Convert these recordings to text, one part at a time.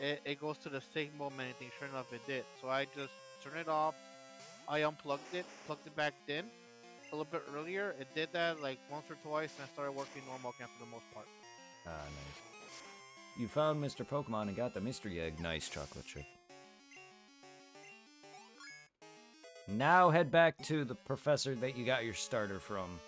it goes to the save mode menu thing. Sure enough, it did. So I just turned it off. I unplugged it, plugged it back in a little bit earlier. It did that like once or twice, and I started working normal again for the most part. Ah, nice. You found Mr. Pokemon and got the mystery egg. Nice, chocolate chip. Now head back to the professor that you got your starter from.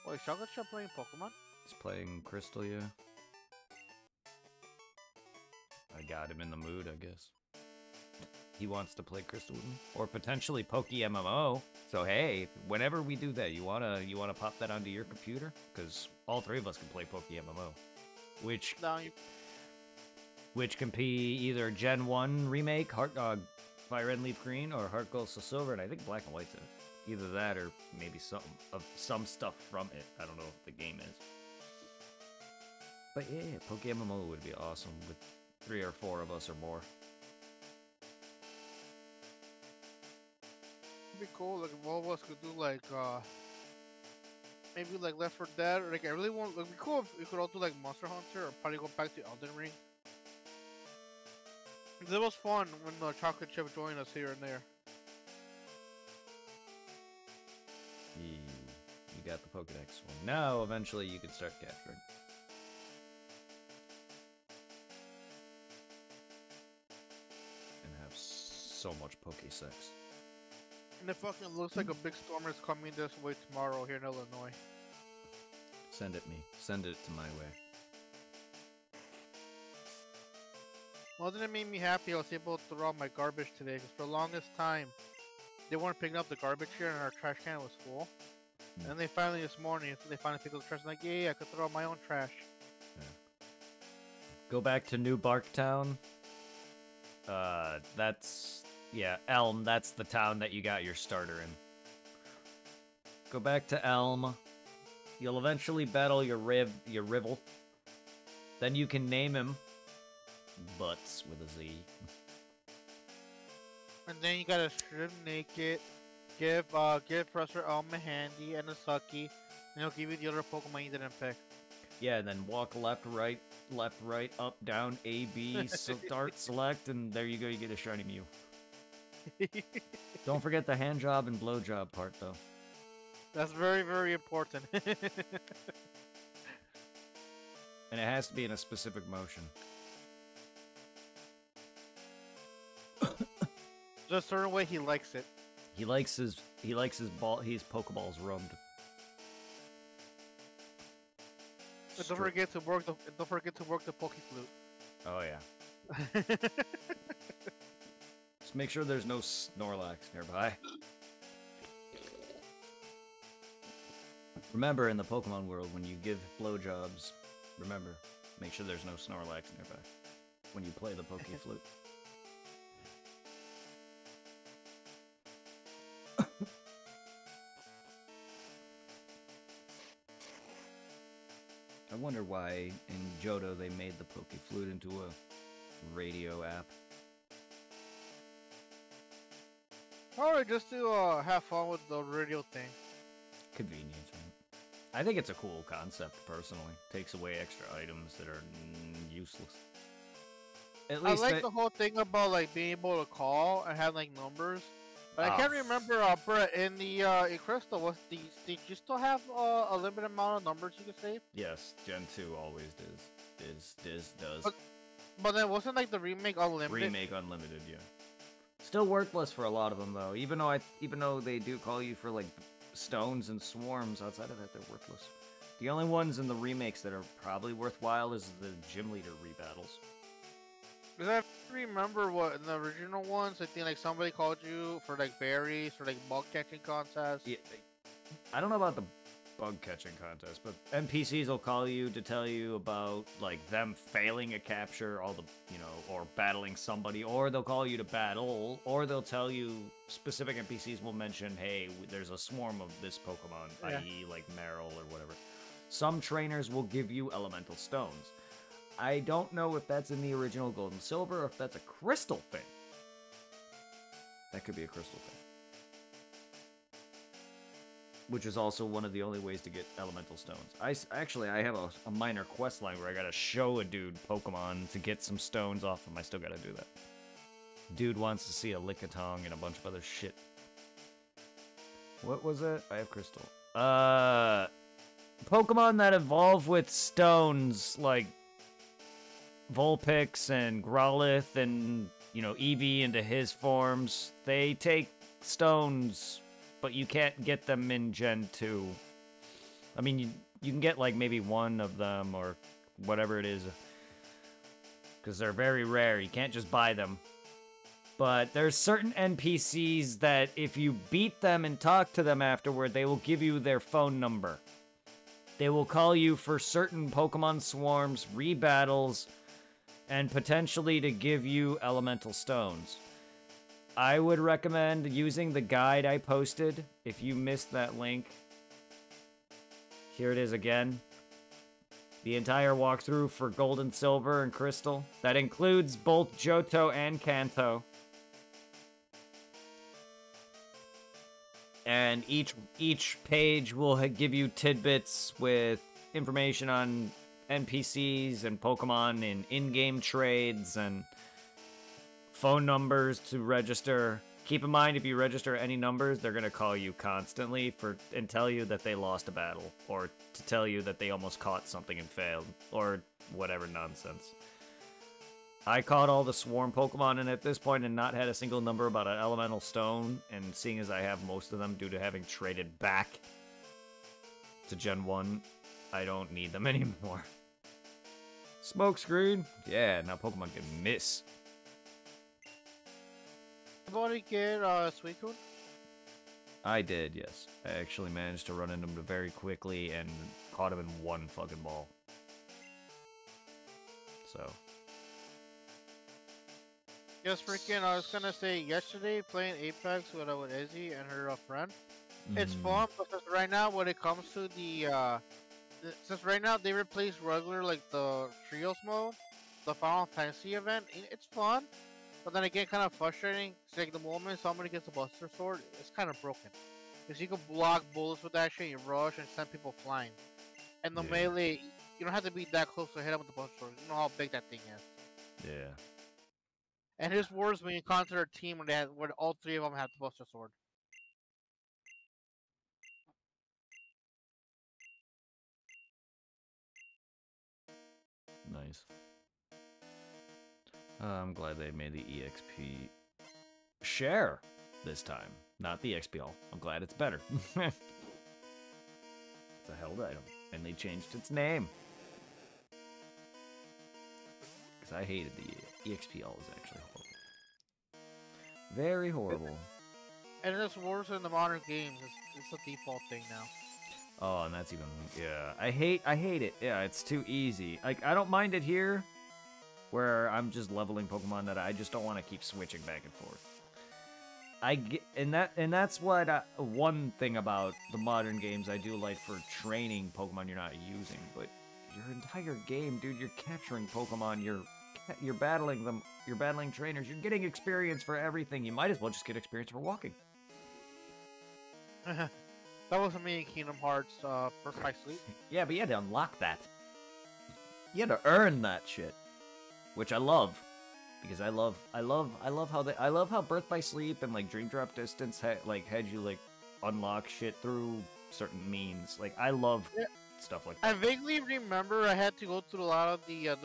Wait, Chocolate Chip playing Pokemon? He's playing Crystal, yeah. I got him in the mood, I guess. He wants to play Crystal with me, or potentially Poke MMO. So hey, whenever we do that, you wanna pop that onto your computer, because all three of us can play Poke MMO, which can be either Gen 1 remake, Fire Red Leaf Green, or Heart Gold Soul Silver, and I think Black and White's in it. Either that, or maybe some stuff from it. I don't know what the game is. But yeah, Poke MMO would be awesome with 3 or 4 of us or more. It'd be cool. Like if all of us could do like maybe like Left 4 Dead. Or, like I really want. It'd be cool if we could all do like Monster Hunter, or probably go back to Elden Ring. It was fun when Chocolate Chip joined us here and there. You got the Pokedex one. Now, eventually, you can start capturing. And have so much Pokesex. And it fucking looks like a big storm is coming this way tomorrow here in Illinois. Send it me. Send it to my way. Well, didn't it make me happy I was able to throw out my garbage today, because for the longest time, they weren't picking up the garbage here and our trash can was full. And then they finally, this morning, they finally picked up the trash. I'm like, yeah, I could throw out my own trash. Yeah. Go back to New Barktown. That's... Yeah, Elm, that's the town that you got your starter in. Go back to Elm. You'll eventually battle your rival. Then you can name him Butts with a Z. And then you gotta strip naked, give Professor Elm a handy and a sucky, and he'll give you the other Pokemon you didn't pick. Yeah, and then walk left, right, up, down, A, B, start, select, and there you go, you get a shiny Mew. Don't forget the hand job and blow job part, though. That's very, very important. And it has to be in a specific motion. Just a certain way he likes it. He likes his Pokeballs rummed. But don't forget to work the Poke Flute. Oh yeah. Just make sure there's no Snorlax nearby. Remember, in the Pokemon world, when you give blowjobs, remember, make sure there's no Snorlax nearby when you play the Poke Flute. I wonder why in Johto they made the Poke Flute into a radio app. Alright, just to have fun with the radio thing. Convenience, right? I think it's a cool concept, personally. Takes away extra items that are useless. At least I like the whole thing about like being able to call and have like numbers. But I can't remember, Brett, in the in Crystal, did you still have a limited amount of numbers you could save? Yes, Gen 2 always does. But then wasn't like the remake unlimited? Remake unlimited, yeah. Still worthless for a lot of them though. Even though they do call you for like stones and swarms, outside of that they're worthless. The only ones in the remakes that are probably worthwhile is the gym leader rebattles. Because I remember what in the original ones, I think like somebody called you for like berries for like bug catching contests. Yeah, I don't know about the bug catching contest, but NPCs will call you to tell you about like them failing a capture, or battling somebody, or they'll call you to battle, or they'll tell you specific NPCs will mention, hey, there's a swarm of this Pokemon, i.e. like Marill or whatever. Some trainers will give you elemental stones. I don't know if that's in the original Gold and Silver or if that's a crystal thing. That could be a crystal thing. which is also one of the only ways to get elemental stones. Actually, I have a minor quest line where I gotta show a dude Pokemon to get some stones off him. I still gotta do that. Dude wants to see a Lickitung and a bunch of other shit. What was it? I have Crystal. Pokemon that evolve with stones, like Vulpix and Growlithe and, you know, Eevee into his forms, they take stones, but you can't get them in Gen 2. I mean, you can get, like, maybe one of them or whatever it is, because they're very rare. You can't just buy them. But there's certain NPCs that if you beat them and talk to them afterward, they will give you their phone number. They will call you for certain Pokemon swarms, rebattles, and potentially to give you elemental stones. I would recommend using the guide I posted. If you missed that link, here it is again. The entire walkthrough for Gold and Silver and Crystal. That includes both Johto and Kanto. And each page will give you tidbits with information on NPCs and Pokemon and in-game trades and phone numbers to register. Keep in mind, if you register any numbers, they're going to call you constantly and tell you that they lost a battle, or to tell you that they almost caught something and failed, or whatever nonsense. I caught all the swarm Pokemon and at this point and not had a single number about an elemental stone, and seeing as I have most of them due to having traded back to Gen 1, I don't need them anymore. Smokescreen? Yeah, now Pokemon can miss. Anybody get Suicune? I did, yes. I actually managed to run into him very quickly and caught him in one fucking ball. So... Yes, freaking, I was gonna say, yesterday, playing Apex with Izzy and her friend. It's fun, because right now, when it comes to since right now, they replaced regular, like, the Trios mode, the Final Fantasy event, it's fun, but then again, kind of frustrating. It's like, the moment somebody gets a Buster Sword, it's kind of broken. Because you can block bullets with that shit, you rush, and send people flying. And the melee, you don't have to be that close to hit them with the Buster Sword. You know how big that thing is. Yeah. And his words when you encounter a team where all three of them have the Buster Sword. Nice. I'm glad they made the EXP share this time, not the XPL. I'm glad it's better. It's a held item, and they changed its name. Because I hated the EXPL was actually horrible. Very horrible. And it's worse in the modern games. It's the default thing now. Oh, and that's even... Yeah, I hate it. Yeah, it's too easy. Like, I don't mind it here, where I'm just leveling Pokemon that I just don't want to keep switching back and forth. And that's what one thing about the modern games I do like for training Pokemon you're not using, but your entire game, dude, you're capturing Pokemon, you're battling them, you're battling trainers, you're getting experience for everything. You might as well just get experience for walking. That wasn't me in Kingdom Hearts Birth by Sleep. Yeah, but you had to unlock that. You had to earn that shit, which I love, because I love how Birth by Sleep and like Dream Drop Distance had you like unlock shit through certain means. Like I love stuff like that. I vaguely remember I had to go through a lot of the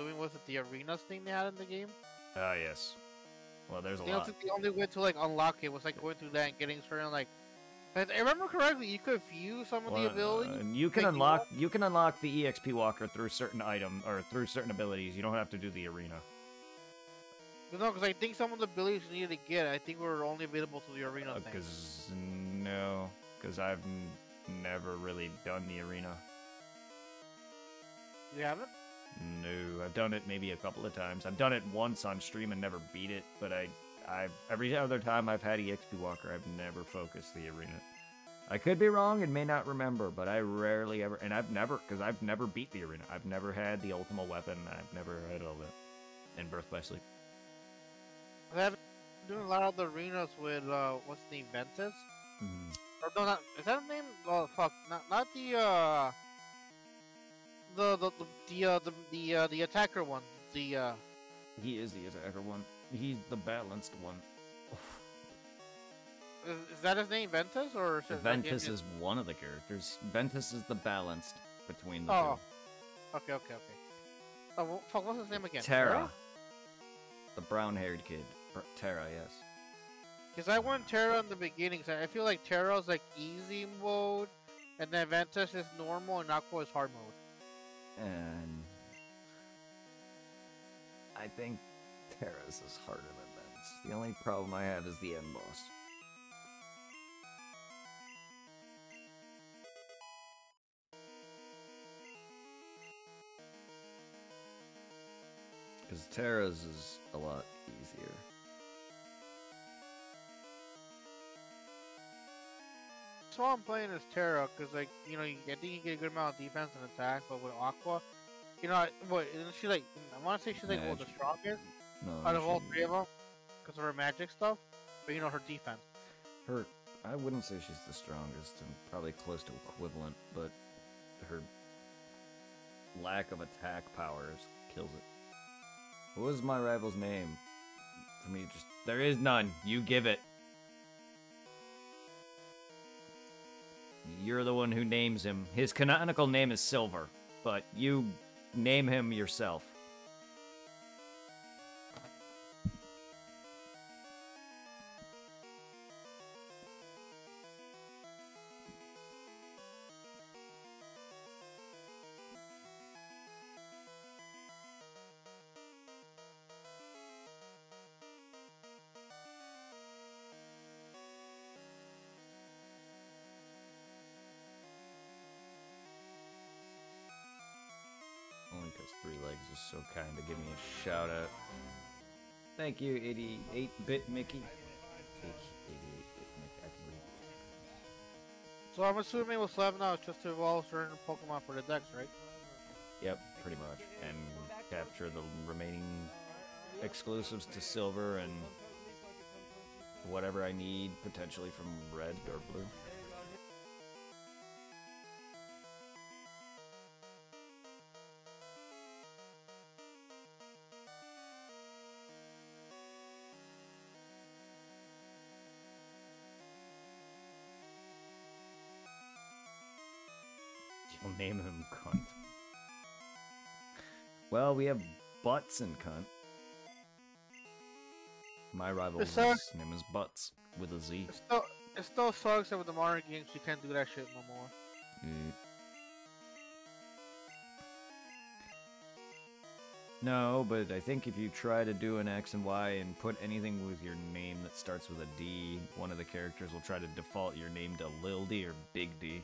the arenas thing they had in the game. Ah, yes. Well, there's a lot. The only way to like unlock it was like going through that and getting certain like. If I remember correctly, you could fuse some of the abilities. You can unlock the EXP Walker through certain item or through certain abilities. You don't have to do the arena. No, because I think some of the abilities you needed to get, I think were only available to the arena thing. Because I've never really done the arena. You haven't? No, I've done it maybe a couple of times. I've done it once on stream and never beat it, but I've every other time I've had EXP Walker, I've never focused the arena. I could be wrong and may not remember, but I rarely ever, and I've never beat the arena. I've never had the ultimate weapon. I've never had all that in Birth by Sleep. I've been doing a lot of the arenas with what's the name, Ventus. Or no, not is that a name? Oh fuck, not the attacker one. The He is the attacker one. He's the balanced one. is that his name, Ventus, or is it Ventus is one of the characters. Ventus is the balanced between the Oh, okay. Oh, fuck, what's his name again? two. Terra. The brown-haired kid. Terra, yes. Because I won Terra in the beginning, so I feel like Terra's like easy mode, and then Ventus is normal, and Aqua is hard mode. And I think Terra's is harder than Ventus. The only problem I have is the end boss. Because Terra's is a lot easier. So I'm playing as Terra, because like, you know, I think you get a good amount of defense and attack, but with Aqua, you know, what, isn't she like, I want to say she's like, well, the strongest out of all three of them, because of her magic stuff, but you know, her defense. I wouldn't say she's the strongest, and probably close to equivalent, but her lack of attack powers kills it. What was my rival's name? For me, just there is none. You give it. You're the one who names him. His canonical name is Silver, but you name him yourself. Only because 3 Legs is so kind to give me a shout out. Thank you, 88-bit Mickey. 88-bit Mickey, I can read. So I'm assuming what's left now is just to evolve certain Pokemon for the Dex, right? Yep, pretty much. And capture the remaining exclusives to Silver and whatever I need, potentially from Red or Blue. You'll name him Cunt. Well, we have Butts and Cunt. My rival's name is Butts, with a Z. It still sucks that with the modern games you can't do that shit no more. No, but I think if you try to do an X and Y and put anything with your name that starts with a D, one of the characters will try to default your name to Lil D or Big D.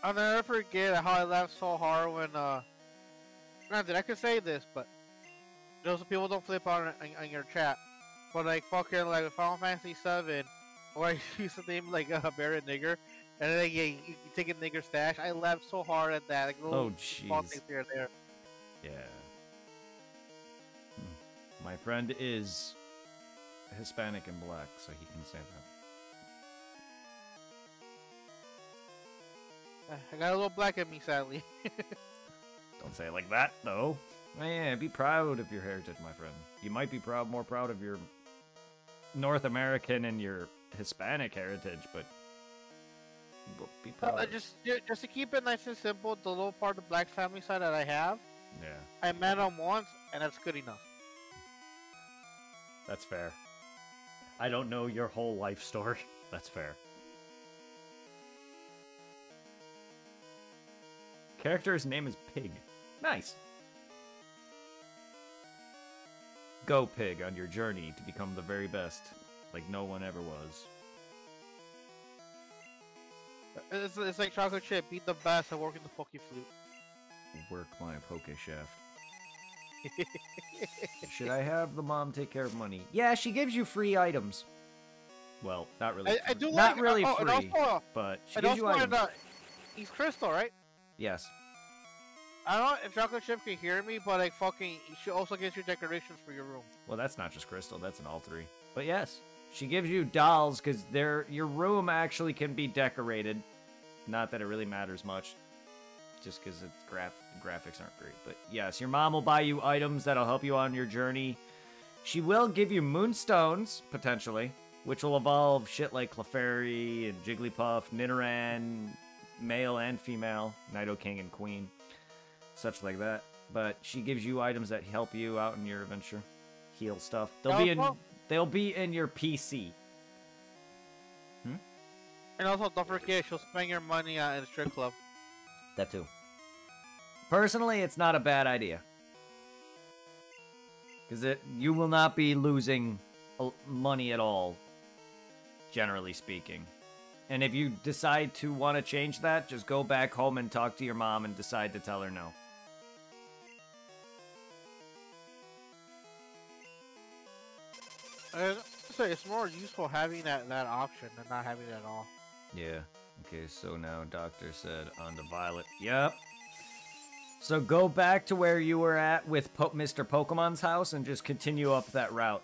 I'll never forget how I laughed so hard when, granted, I could say this, but those people don't flip on your chat. But like, fucking, like, Final Fantasy 7, where I used to name, like, Barret Nigger, and then, like, yeah, you take a nigger stash. I laughed so hard at that. Like, little small things here and there. Yeah. My friend is Hispanic and black, so he can say that. I got a little black in me, sadly. Don't say it like that, though. Man, be proud of your heritage, my friend. You might be more proud of your North American and your Hispanic heritage, but be proud. Just to keep it nice and simple, the little part of the black family side that I have, yeah, I met him once, and that's good enough. That's fair. I don't know your whole life story. That's fair. Character's name is Pig. Nice. Go, Pig, on your journey to become the very best, like no one ever was. It's like chocolate chip. Be the best at working the Poke Flute. Work my Poke Shaft. Should I have the mom take care of money? Yeah, she gives you free items. Well, not really. I do not like, really free, also, but she gives you items. He's Crystal, right? Yes. I don't know if Chocolate Chip can hear me, but like fucking, she also gives you decorations for your room. Well, that's not just Crystal. That's in all 3. But yes. She gives you dolls because your room actually can be decorated. Not that it really matters much, just because the graphics aren't great. But yes, your mom will buy you items that'll help you on your journey. She will give you moonstones, potentially, which will evolve shit like Clefairy and Jigglypuff, Nidoran, male and female, Nidoking and Queen, such like that. But she gives you items that help you out in your adventure, heal stuff. They'll be in your PC. And also, don't forget, she'll spend your money in a strip club. That too. Personally, it's not a bad idea. Because you will not be losing money at all, generally speaking. And if you decide to want to change that, just go back home and talk to your mom and decide to tell her no. So it's more useful having that option than not having it at all. Yeah. Okay, so now Doctor said on to Violet. Yep. So go back to where you were at with Mr. Pokemon's house and just continue up that route.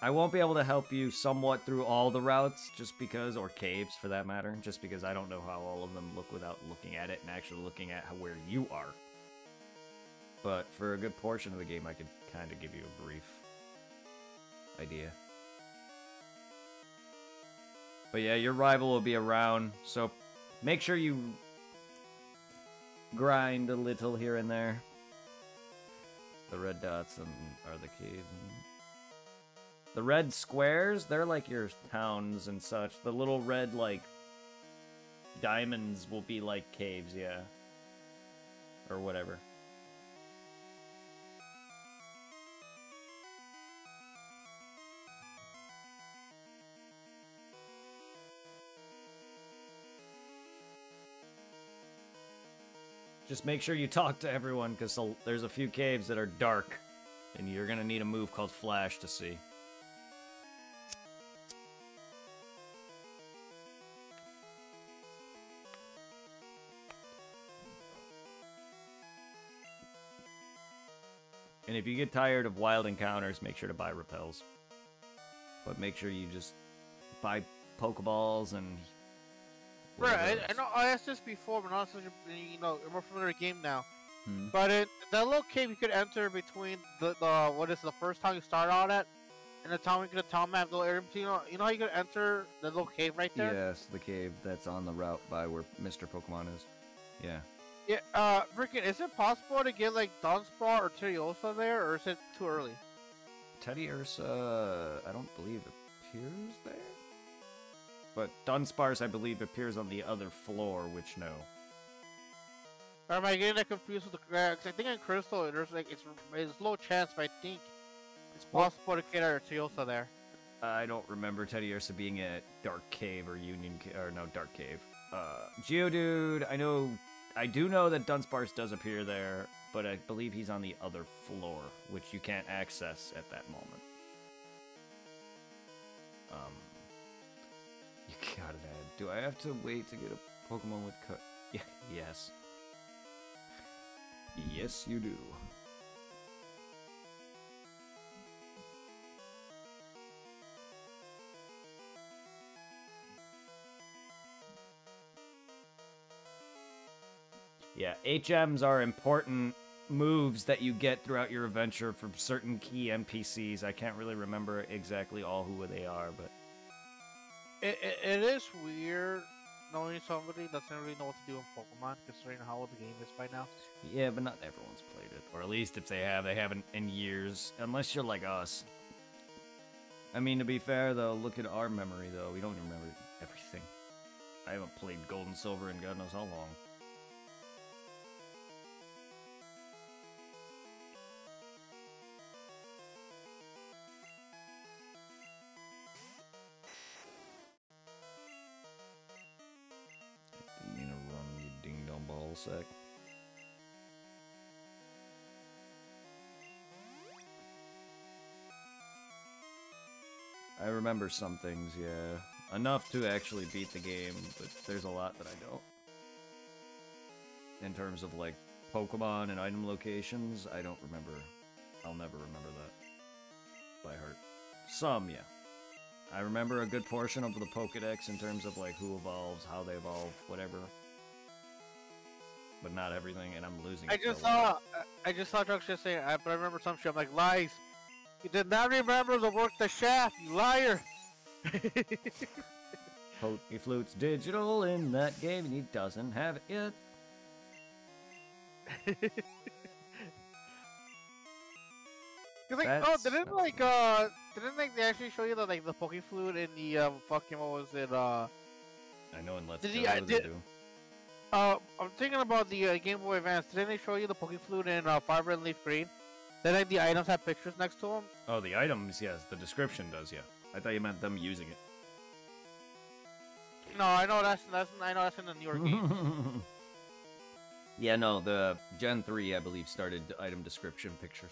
I won't be able to help you somewhat through all the routes just because, or caves for that matter, just because I don't know how all of them look without looking at it and actually looking at where you are. But for a good portion of the game, I could kind of give you a brief idea. But yeah, your rival will be around, so make sure you grind a little here and there. The red dots are the caves. The red squares, they're like your towns and such. The little red, like, diamonds will be like caves, yeah. Or whatever. Just make sure you talk to everyone, because there's a few caves that are dark, and you're going to need a move called Flash to see. And if you get tired of wild encounters, make sure to buy repels. But make sure you just buy Pokeballs and... Right, I know I asked this before, but not such a, more familiar game now. But in that little cave you could enter between the first time you start out at, and the time you get a town map, little area, you know how you could enter the little cave right there? Yes, the cave that's on the route by where Mr. Pokemon is. Yeah. Yeah, freaking, is it possible to get, like, Dunsparce or Teddiursa there, or is it too early? Teddiursa, I don't believe appears there. But Dunsparce, I believe, appears on the other floor, which no. Or am I getting that confused with the... Cause I think in Crystal, there's, like, it's low chance, but I think it's possible to get a Teddiursa there. I don't remember Teddiursa being at Dark Cave or Union Cave, or no, Dark Cave. Geodude, I do know that Dunsparce does appear there, but I believe he's on the other floor, which you can't access at that moment. You got it, Ed. Do I have to wait to get a Pokemon with cut? Yeah, yes. Yes, you do. Yeah, HMs are important moves that you get throughout your adventure from certain key NPCs. I can't really remember exactly all who they are, but... It is weird knowing somebody that doesn't really know what to do in Pokemon, considering how old the game is by now. Yeah, but not everyone's played it. Or at least if they haven't in years. Unless you're like us. I mean, to be fair, though, look at our memory, though. We don't remember everything. I haven't played Gold and Silver in God knows how long. Sec. I remember some things, yeah. Enough to actually beat the game, but there's a lot that I don't. In terms of, like, Pokemon and item locations, I don't remember. I'll never remember that. by heart. Some, yeah. I remember a good portion of the Pokedex in terms of like who evolves, how they evolve, whatever. But not everything, and I'm losing. I just saw Trunks just saying, but I remember some shit. I'm like, lies. You did not remember the work the shaft, you liar. Pokeflute's digital in that game, and he doesn't have it yet. Cause like, didn't like they actually show you the like the Pokeflute in the fucking what was it I know in Let's Go they do. I'm thinking about the Game Boy Advance. Didn't they show you the Pokeflute in Fire Red Leaf Green? Then like the items have pictures next to them. Oh, the items, yes. The description does, yeah. I thought you meant them using it. No, I know that's in the newer game. Yeah, no, the Gen 3, I believe, started item description pictures.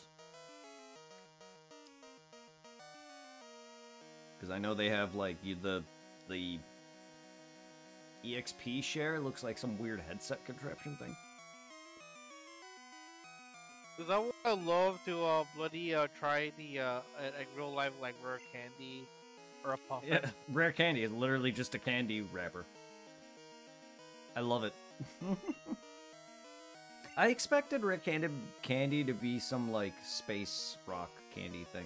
Because I know they have, like, the EXP share looks like some weird headset contraption thing. Cause I would love to bloody try the like real life like rare candy or a puff. Yeah, rare candy is literally just a candy wrapper. I love it. I expected rare candy to be some like space rock candy thing.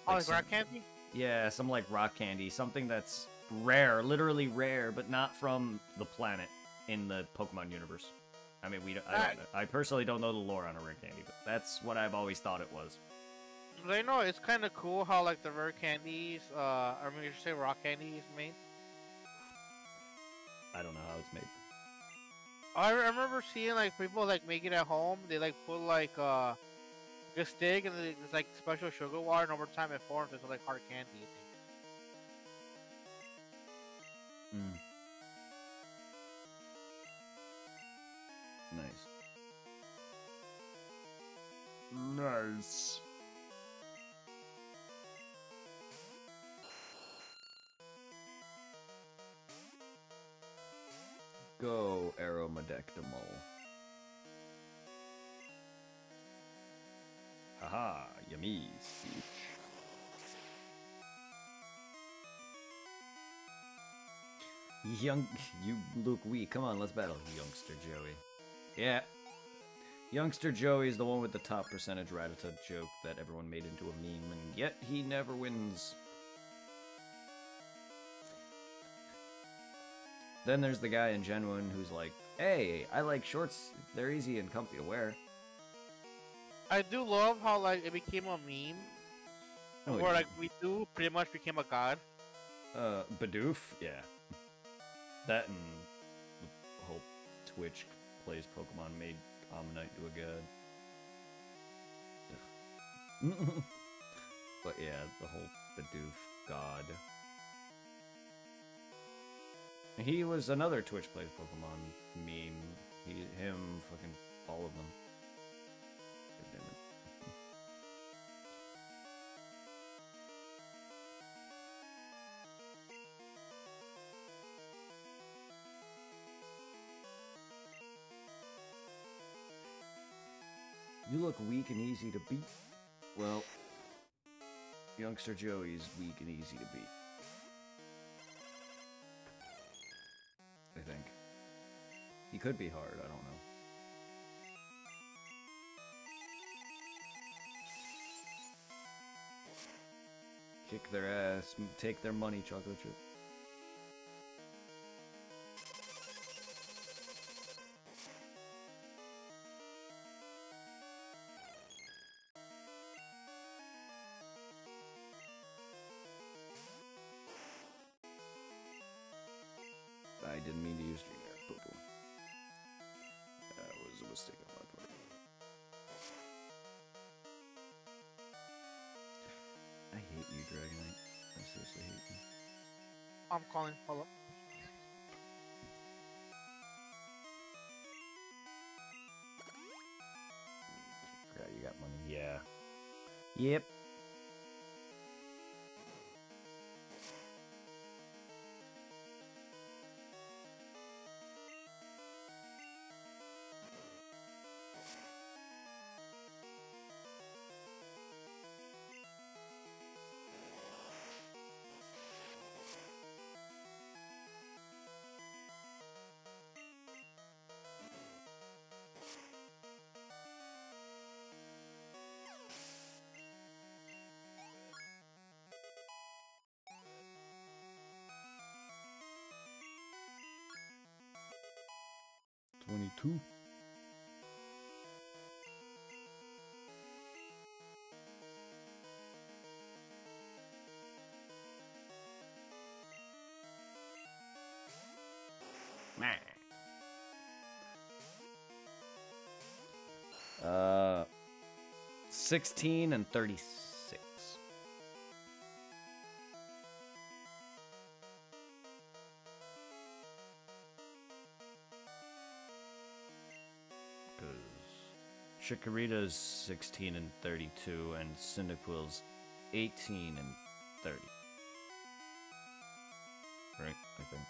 Oh, like rock candy? Yeah, some like rock candy, something that's rare, literally rare, but not from the planet in the Pokemon universe. I mean, I personally don't know the lore on a rare candy, but that's what I've always thought it was. I know it's kind of cool how like the rare candies, I mean, you should say rock candy is made. I don't know how it's made. I remember seeing like people like make it at home. They like put like a stick and there's like special sugar water, and over time it forms into like hard candy. I think. Mm. Nice. Nice. Go, Aeromadectimal. Haha, yummy speech. You look weak. Come on, let's battle, youngster Joey. Yeah. Youngster Joey is the one with the top percentage Rattata joke that everyone made into a meme, and yet he never wins. Then there's the guy in Gen 1 who's like, hey, I like shorts. They're easy and comfy to wear. I do love how like it became a meme. Oh, where like we do pretty much became a god. Bidoof? Yeah. That and the whole Twitch plays Pokemon made Omanyte to a god. But yeah, the whole Bidoof god. He was another Twitch plays Pokemon meme. Him, fucking all of them. God damn it. You look weak and easy to beat. Well, youngster Joey's weak and easy to beat. I think. He could be hard, I don't know. Kick their ass, take their money, chocolate chip. I didn't mean to use Dreamhair, poo-poo. That was a mistake on my part. I hate you, Dragonite. I seriously hate you. I'm calling. Hold up. Forgot you got money. Yeah. Yep. 22. Meh. 16 and 36. Because Chikorita's 16 and 32, and Cyndaquil's 18 and 30. Right, I think.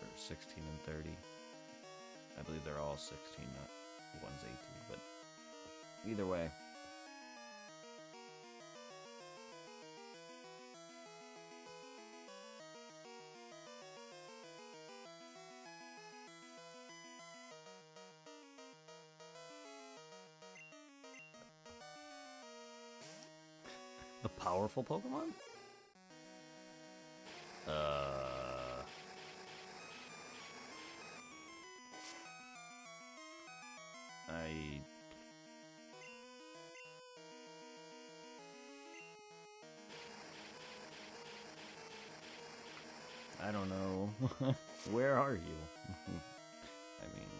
Or 16 and 30. I believe they're all 16, not one's 18, but either way. The powerful Pokemon? I don't know. Where are you? I mean,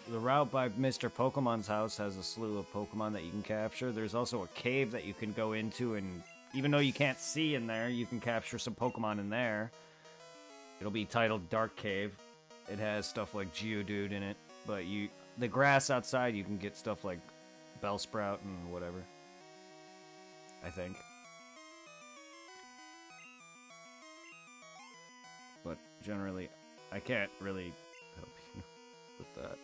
the route by Mr. Pokemon's house has a slew of Pokemon that you can capture. There's also a cave that you can go into, and even though you can't see in there, you can capture some Pokemon in there. It'll be titled Dark Cave. It has stuff like Geodude in it, but the grass outside, you can get stuff like Bellsprout and whatever. I think. But generally, I can't really help you with that.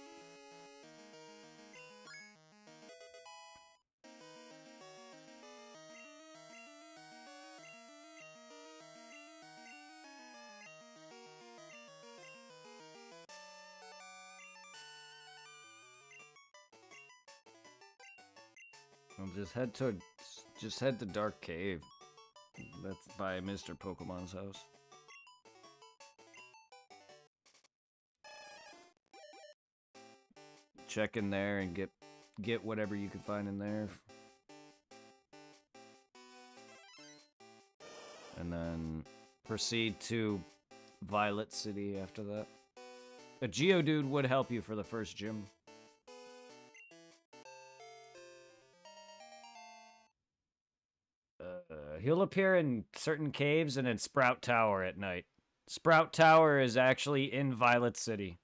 Well, just head to Dark Cave. That's by Mr. Pokemon's house. Check in there and get whatever you can find in there. And then proceed to Violet City after that. A Geodude would help you for the first gym. He'll appear in certain caves and in Sprout Tower at night. Sprout Tower is actually in Violet City.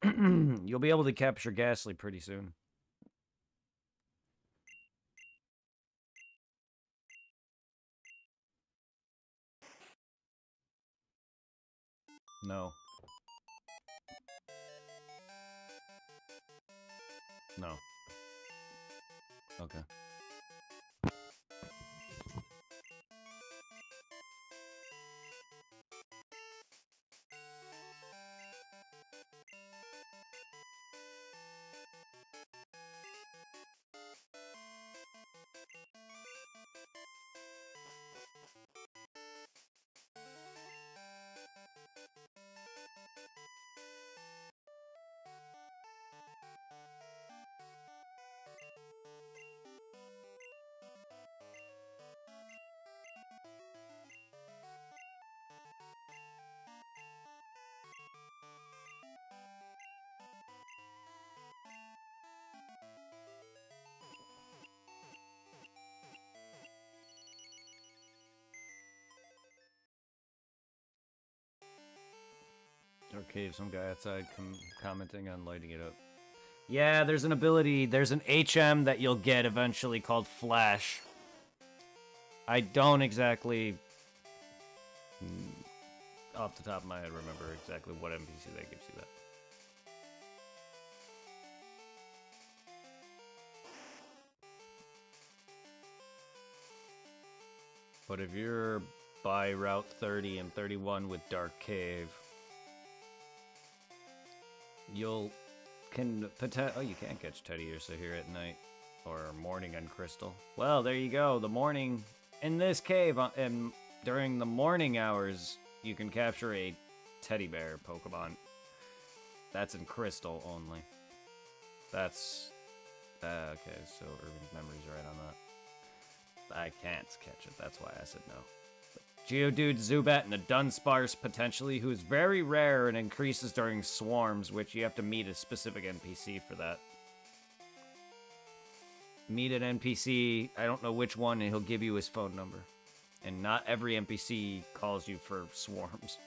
You'll be able to capture Ghastly pretty soon. No. No. Okay. Okay, some guy outside commenting on lighting it up. Yeah, there's an ability, there's an HM that you'll get eventually called Flash. I don't exactly, off the top of my head, remember exactly what NPC that gives you that. But if you're by Route 30 and 31 with Dark Cave, you can't catch Teddy Ursa here at night. Or morning and crystal. Well, there you go. The morning in this cave, and during the morning hours, you can capture a teddy bear Pokemon. That's in crystal only. That's okay. So Irving's memory's right on that. I can't catch it. That's why I said no. Geodude, Zubat, and a Dunsparce potentially, who's very rare and increases during swarms, which you have to meet a specific NPC for that. Meet an NPC, I don't know which one, and he'll give you his phone number. And not every NPC calls you for swarms.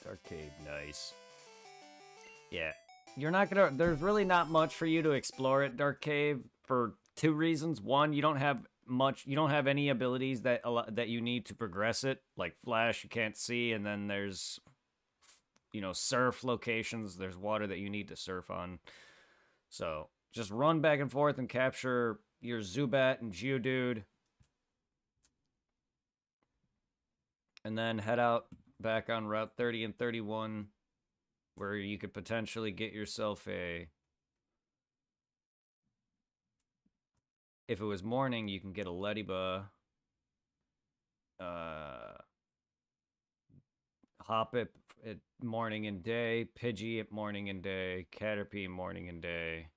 Dark Cave, nice. Yeah, you're not gonna. There's really not much for you to explore at Dark Cave for two reasons. One, you don't have much. You don't have any abilities that you need to progress it, like Flash. You can't see, and then there's, you know, surf locations. There's water that you need to surf on. So just run back and forth and capture your Zubat and Geodude, and then head out back on Route 30 and 31, where you could potentially get yourself a... If it was morning, you can get a Lediba, Hoppip at morning and day, Pidgey at morning and day, Caterpie morning and day,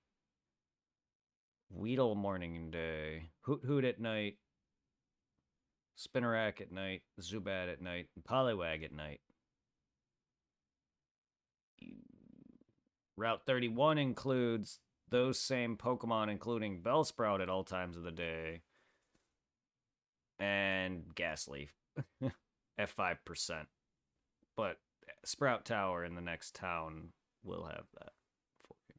Weedle morning and day, Hoot Hoot at night, Spinarak at night, Zubat at night, and Poliwag at night. Route 31 includes those same Pokemon, including Bellsprout at all times of the day, and Ghastly at 5%. But Sprout Tower in the next town will have that for you.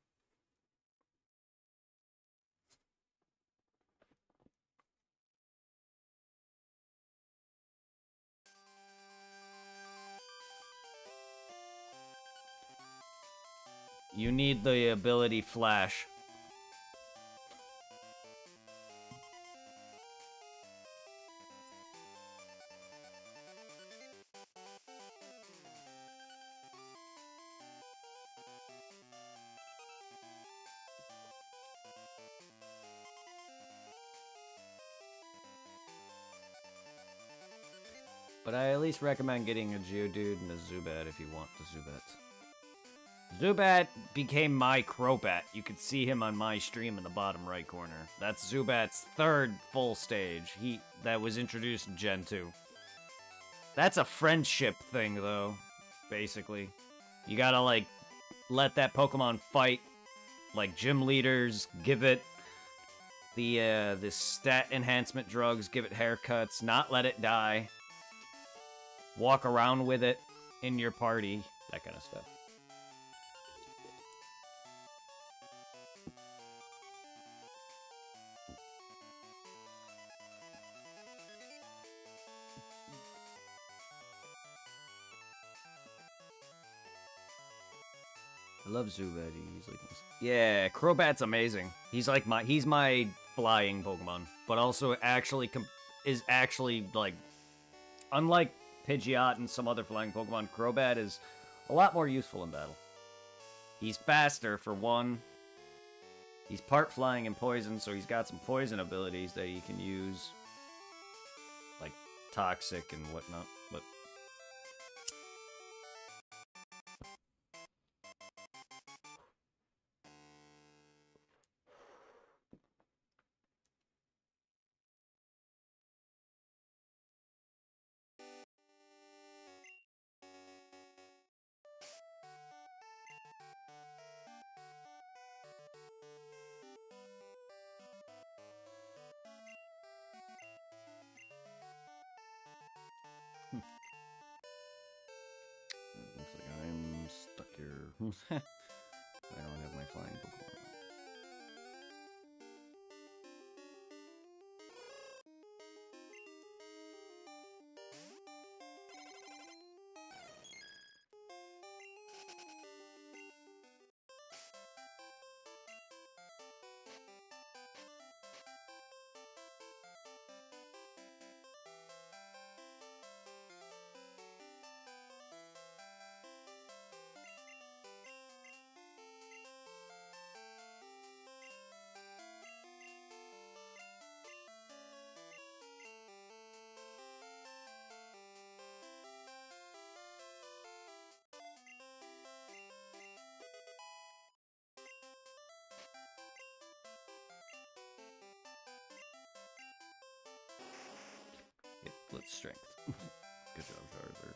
You need the ability Flash. But I at least recommend getting a Geodude and a Zubat if you want the Zubat. Zubat became my Crobat. You could see him on my stream in the bottom right corner. That's Zubat's third full stage. That was introduced in Gen 2. That's a friendship thing, though, basically. You gotta, like, let that Pokemon fight. Like, gym leaders, give it the stat enhancement drugs, give it haircuts, not let it die. Walk around with it in your party, that kind of stuff. I love Zubat. He's like, yeah, Crobat's amazing. He's my flying Pokemon, but also is actually like, unlike Pidgeot and some other flying Pokemon, Crobat is a lot more useful in battle. He's faster for one. He's part flying and poison, so he's got some poison abilities that he can use, like Toxic and whatnot. But looks like I'm stuck here. I don't have my flying Pokemon. Let's strength. Good job, Charizard.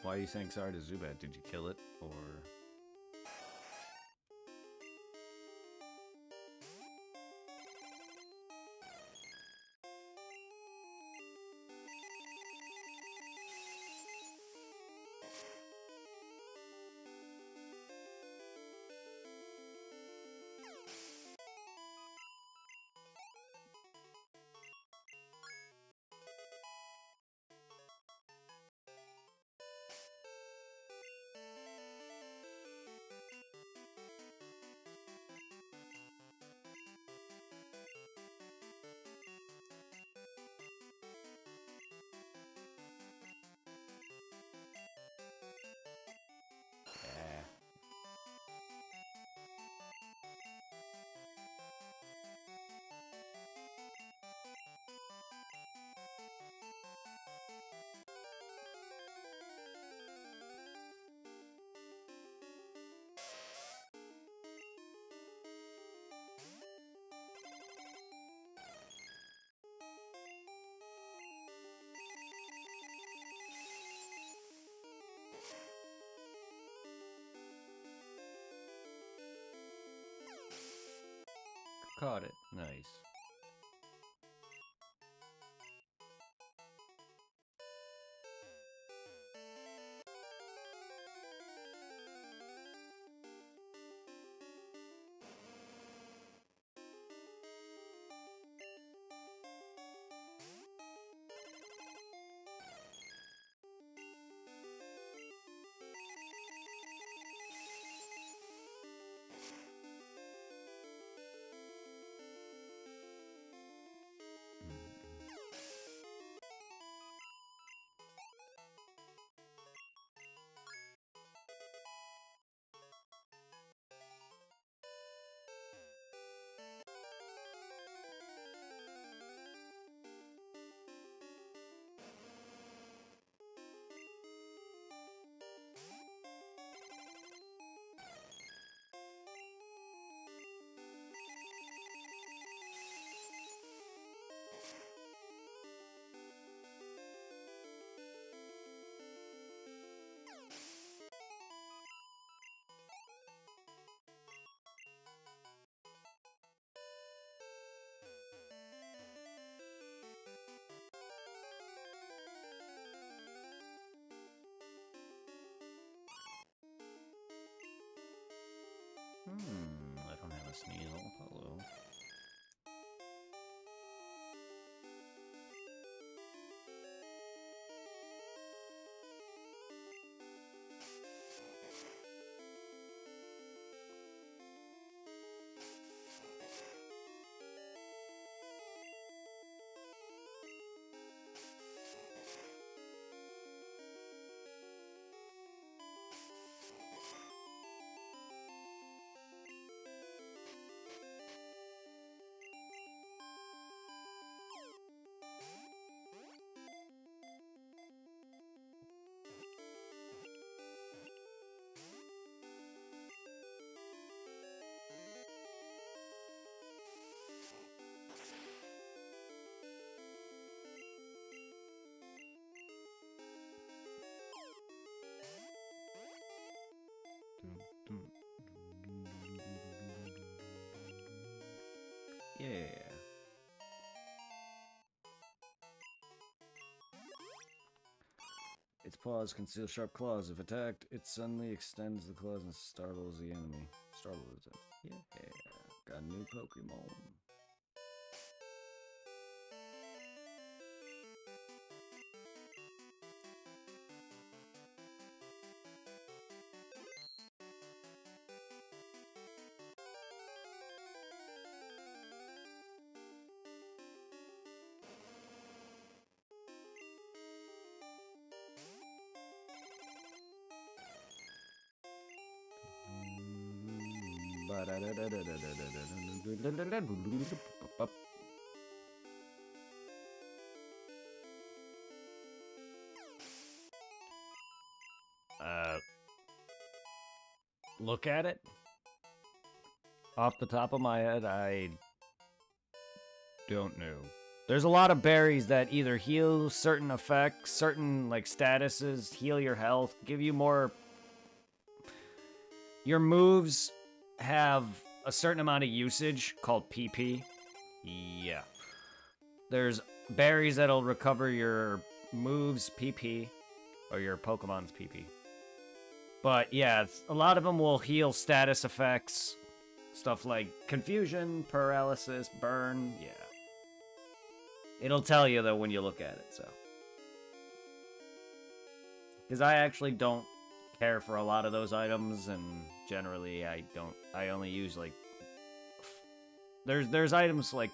Why are you saying sorry to Zubat? Did you kill it, or...? Yeah. Caught it. Nice. I don't have a Sneasel. Hello. Yeah. Its paws conceal sharp claws. If attacked, it suddenly extends the claws and startles the enemy. Startles it. Yeah. Got a new Pokemon. look at it. Off the top of my head, I don't know. There's a lot of berries that either heal certain effects, certain like statuses, heal your health, give you more. Your moves have a certain amount of usage called PP. Yeah. There's berries that'll recover your moves PP or your Pokemon's PP. But yeah, a lot of them will heal status effects, stuff like confusion, paralysis, burn. Yeah. It'll tell you though when you look at it, so. Because I actually don't care for a lot of those items, and generally I only use like there's items like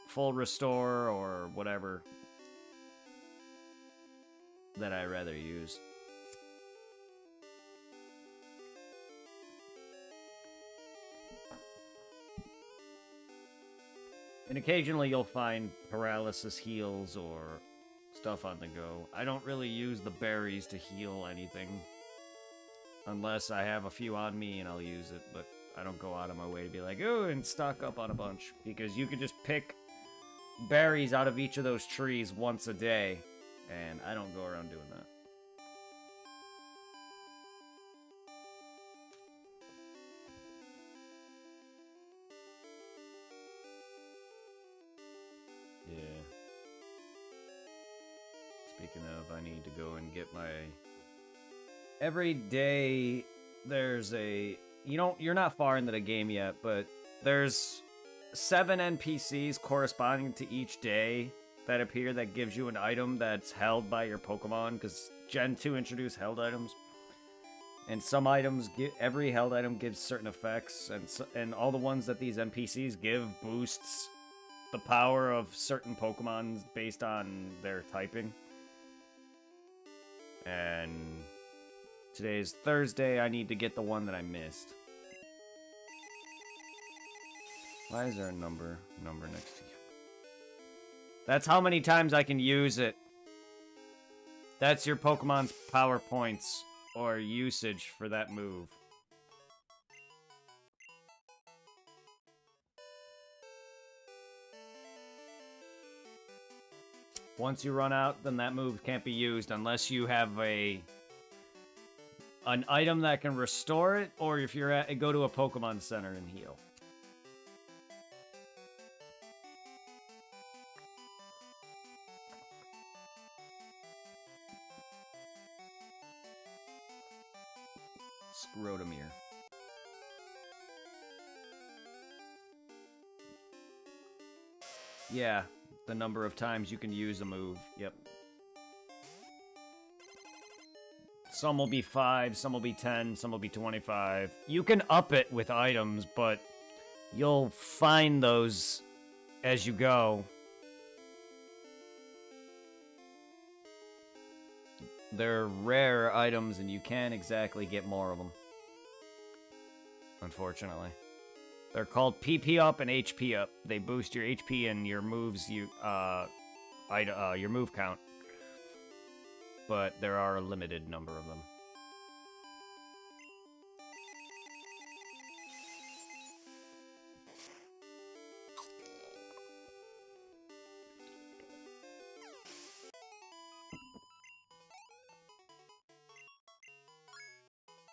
full restore or whatever that I rather use. And occasionally you'll find paralysis heals or stuff on the go. I don't really use the berries to heal anything. Unless I have a few on me and I'll use it, but I don't go out of my way to be like, oh, and stock up on a bunch. Because you could just pick berries out of each of those trees once a day, and I don't go around doing that. Yeah. Speaking of, I need to go and get my... Every day, there's a... You're not far into the game yet, but there's 7 NPCs corresponding to each day that appear that gives you an item that's held by your Pokemon, because Gen 2 introduced held items. And some items, every held item gives certain effects, and all the ones that these NPCs give boosts the power of certain Pokemon based on their typing. And today is Thursday, I need to get the one that I missed. Why is there a number next to you? That's how many times I can use it. That's your Pokemon's power points or usage for that move. Once you run out, then that move can't be used unless you have an item that can restore it, or if you're go to a Pokemon Center and heal. Scrotumir. Yeah, the number of times you can use a move. Yep. Some will be 5, some will be 10, some will be 25. You can up it with items, but you'll find those as you go. They're rare items, and you can't exactly get more of them. Unfortunately. They're called PP up and HP up. They boost your HP and your moves, your move count. But there are a limited number of them.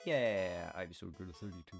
Yeah, Ivysaur grew to 32.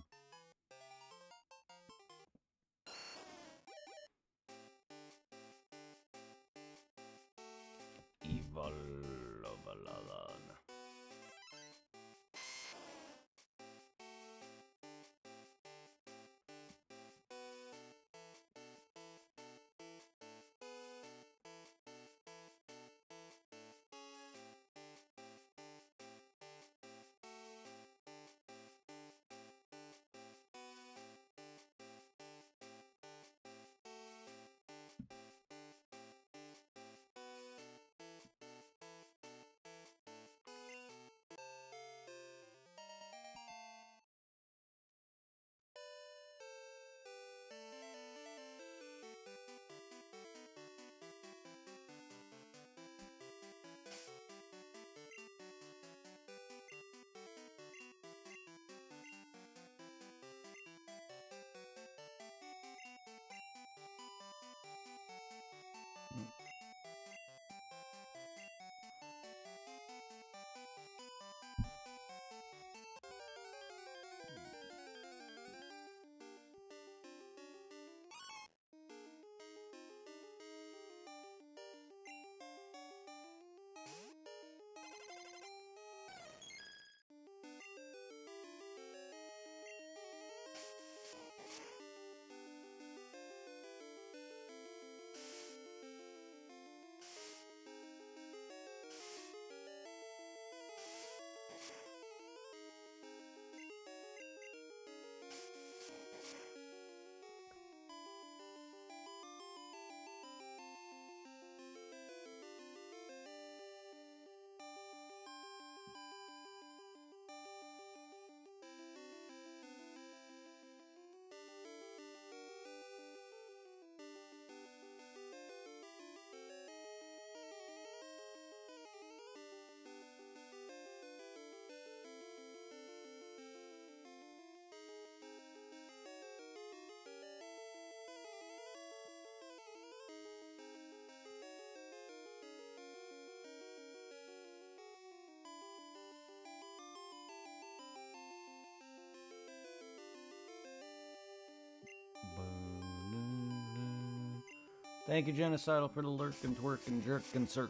Thank you, Genocidal, for the lurk and twerk and jerk and circle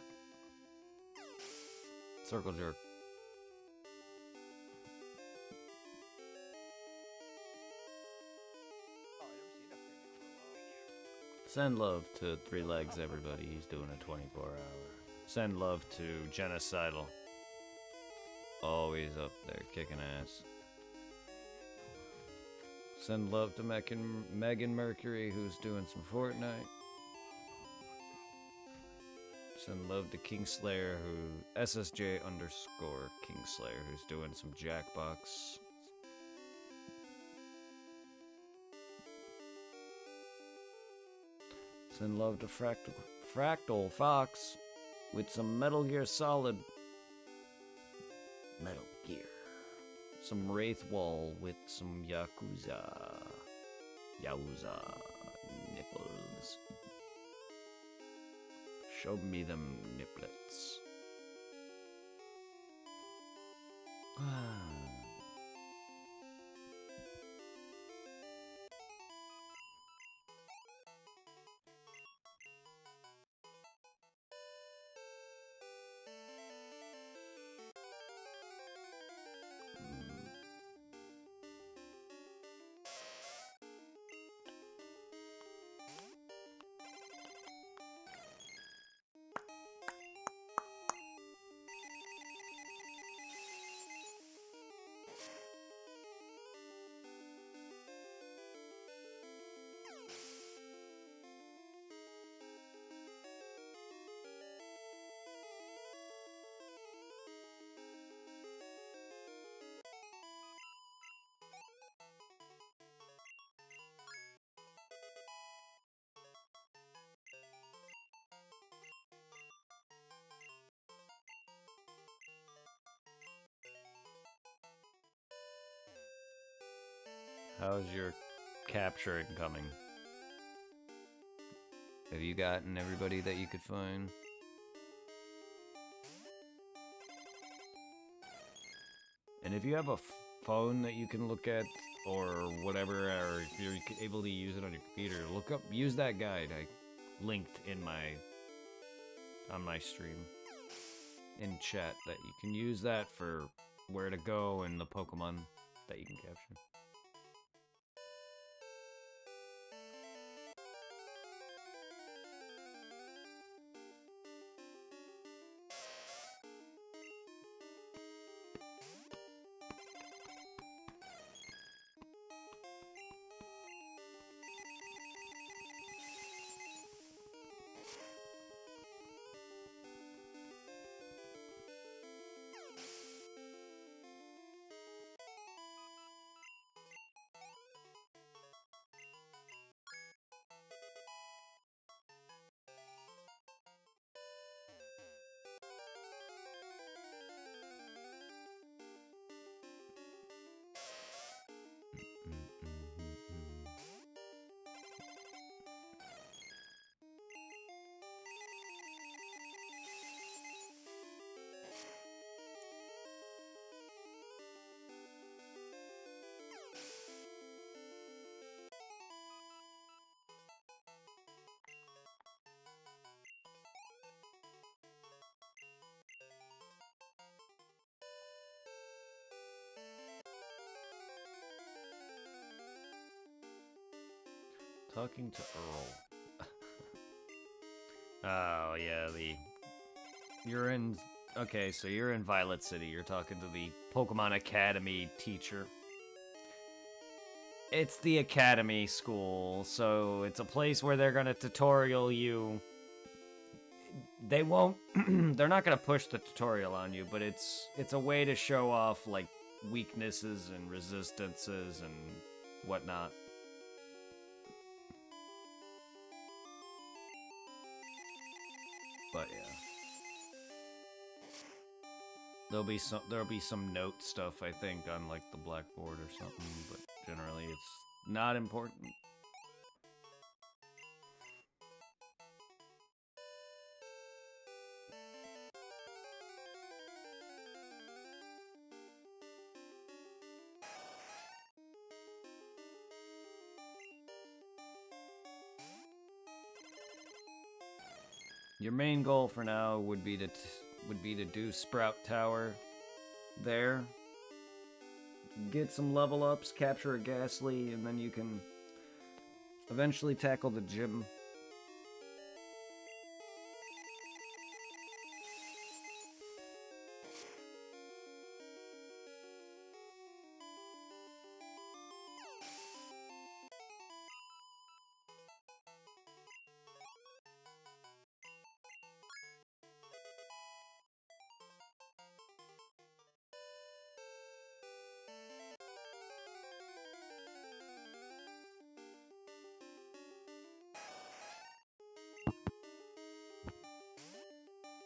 jerk. Send love to Three Legs, everybody. He's doing a 24-hour. Send love to Genocidal. Always up there, kicking ass. Send love to Megan Mercury, who's doing some Fortnite. Send love to Kingslayer, who SSJ_Kingslayer, who's doing some Jackbox. Send love to Fractal Fox with some Metal Gear Solid. Metal Gear. Some Wraith Wall with some Yakuza nipples. Show me them nipplets. How's your capturing coming? Have you gotten everybody that you could find? And if you have a phone that you can look at, or whatever, or if you're able to use it on your computer, use that guide I linked on my stream in chat, that you can use that for where to go and the Pokemon that you can capture. Talking to Earl. Oh, yeah, you're in... Okay, so you're in Violet City. You're talking to the Pokemon Academy teacher. It's the Academy school, so it's a place where they're gonna tutorial you. They won't... They're not gonna push the tutorial on you, but it's a way to show off, like, weaknesses and resistances and whatnot. But yeah, there'll be some note stuff, I think, on like the blackboard or something, but generally it's not important. Your main goal for now would be to do Sprout Tower there. Get some level ups, capture a Ghastly, and then you can eventually tackle the gym.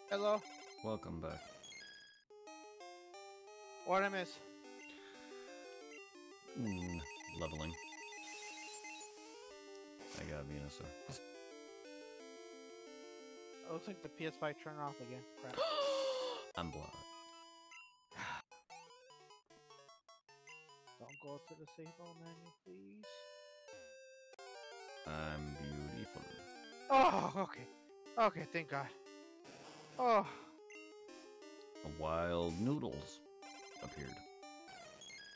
Hello. Welcome back. What I miss? Leveling. I got Venusaur. It looks like the PS5 turned off again. Crap. I'm blind. Don't go to the disable menu, please. I'm beautiful. Oh, okay. Okay, thank God. Oh. A wild Noodles appeared.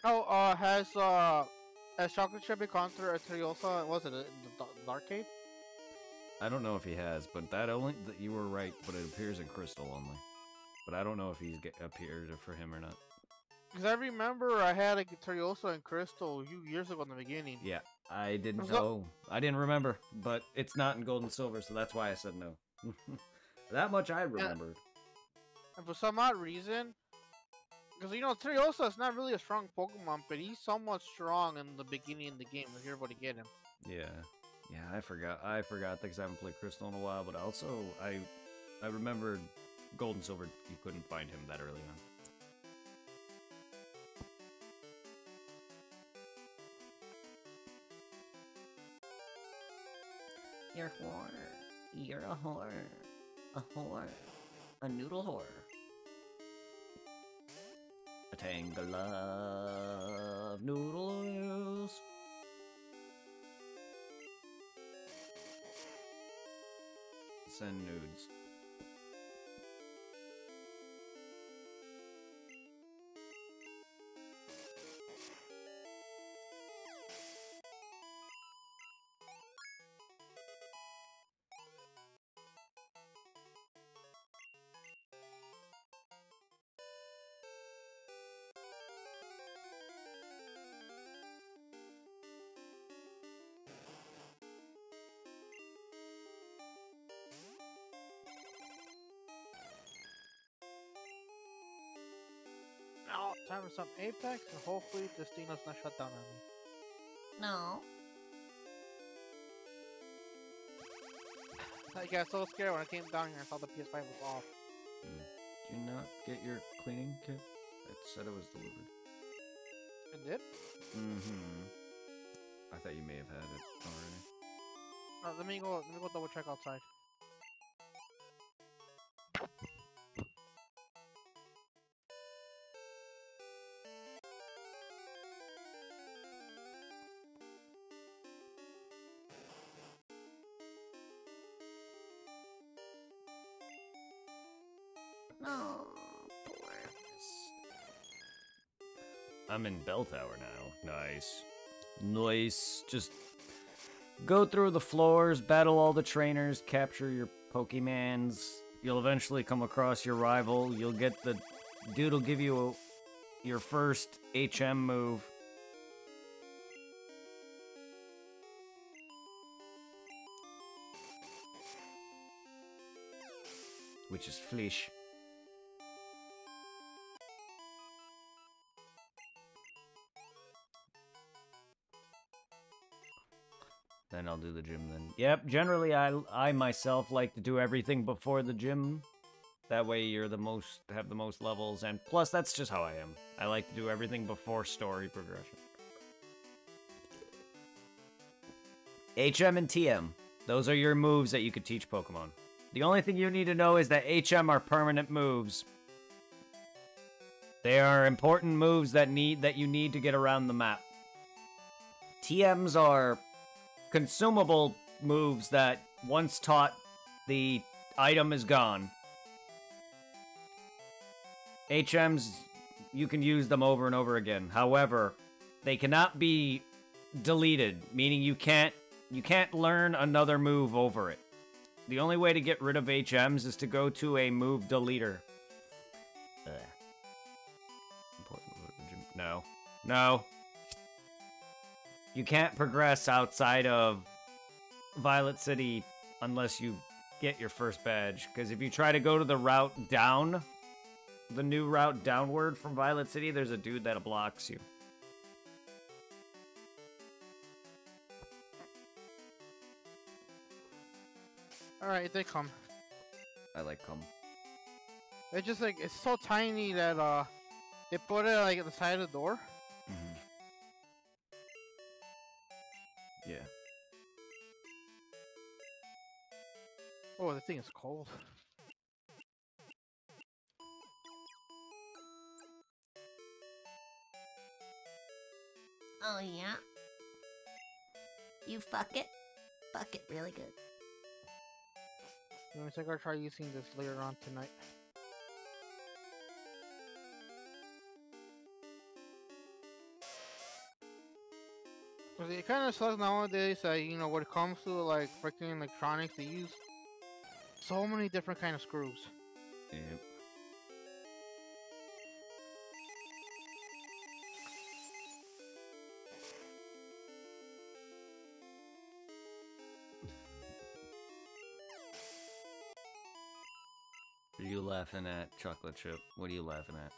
Oh, has Chocolate Chip encountered a Arteriosa? Was it in the Dark Cave? I don't know if he has, but you were right, but it appears in Crystal only. But I don't know if he's appeared for him or not. Because I remember I had a Arteriosa in Crystal a few years ago in the beginning. Yeah, I didn't know. I didn't remember, but it's not in Gold and Silver, so that's why I said no. That much I remembered. And for some odd reason, because you know, Arteriosa is not really a strong Pokemon, but he's somewhat strong in the beginning of the game if you're able to get him. Yeah. Yeah, I forgot because I haven't played Crystal in a while, but also I remembered Gold and Silver, you couldn't find him that early on. You're a whore. You're a whore. A whore. A noodle whore. A tangle of noodles. Send nudes. Now, time for some Apex, and hopefully Destino's not shut down on me. No. I got so scared when I came down here and saw the PS5 was off. Did you not get your cleaning kit? It said it was delivered. It did? Mm-hmm. I thought you may have had it already. Let me go double check outside. No. I'm in Bell Tower now. Nice. Nice. Just go through the floors, battle all the trainers, capture your Pokemans. You'll eventually come across your rival. You'll get the dude will give you your first HM move. Which is Fleesh. Then I'll do the gym then. Yep, generally I myself like to do everything before the gym. That way you're have the most levels, and plus that's just how I am. I like to do everything before story progression. HM and TM. Those are your moves that you could teach Pokemon. The only thing you need to know is that HM are permanent moves. They are important moves that you need to get around the map. TMs are consumable moves that once taught the item is gone. HMs, you can use them over and over again. However, they cannot be deleted, meaning you can't learn another move over it. The only way to get rid of HMs is to go to a move deleter. No. No. You can't progress outside of Violet City unless you get your first badge. Because if you try to go to the route down, the new route downward from Violet City, there's a dude that blocks you. Alright, they come. I like come. It's just like, it's so tiny that, they put it like at the side of the door. Mm-hmm. Yeah. Oh, the thing is cold. Oh, yeah? You fuck it? Fuck it really good. Let me think I'll try using this later on tonight. It kind of sucks nowadays that, you know, when it comes to like freaking electronics, they use so many different kind of screws. Yep. What are you laughing at, Chocolate Chip? What are you laughing at?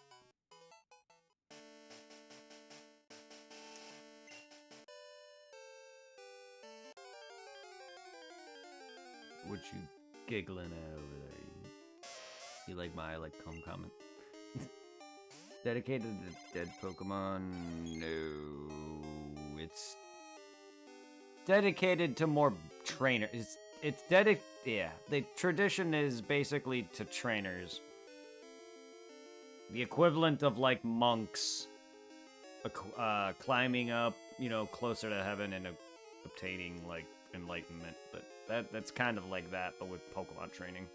What you giggling at over there? You like my come comment? Dedicated to dead Pokemon? No, it's dedicated to more trainers. It's yeah. The tradition is basically to trainers. The equivalent of like monks, climbing up, you know, closer to heaven and obtaining like enlightenment, but that's kind of like that, but with Pokemon training.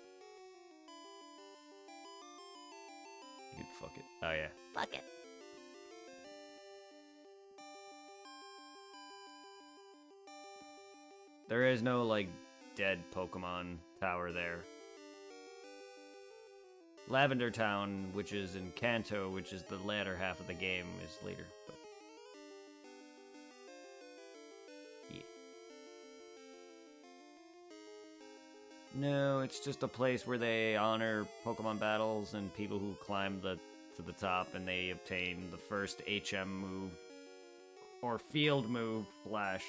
Dude, fuck it. Oh yeah. Fuck it. There is no like dead Pokemon tower there. Lavender Town, which is in Kanto, which is the latter half of the game, is later, but yeah. No, it's just a place where they honor Pokemon battles and people who climb to the top and they obtain the first HM move or field move flash.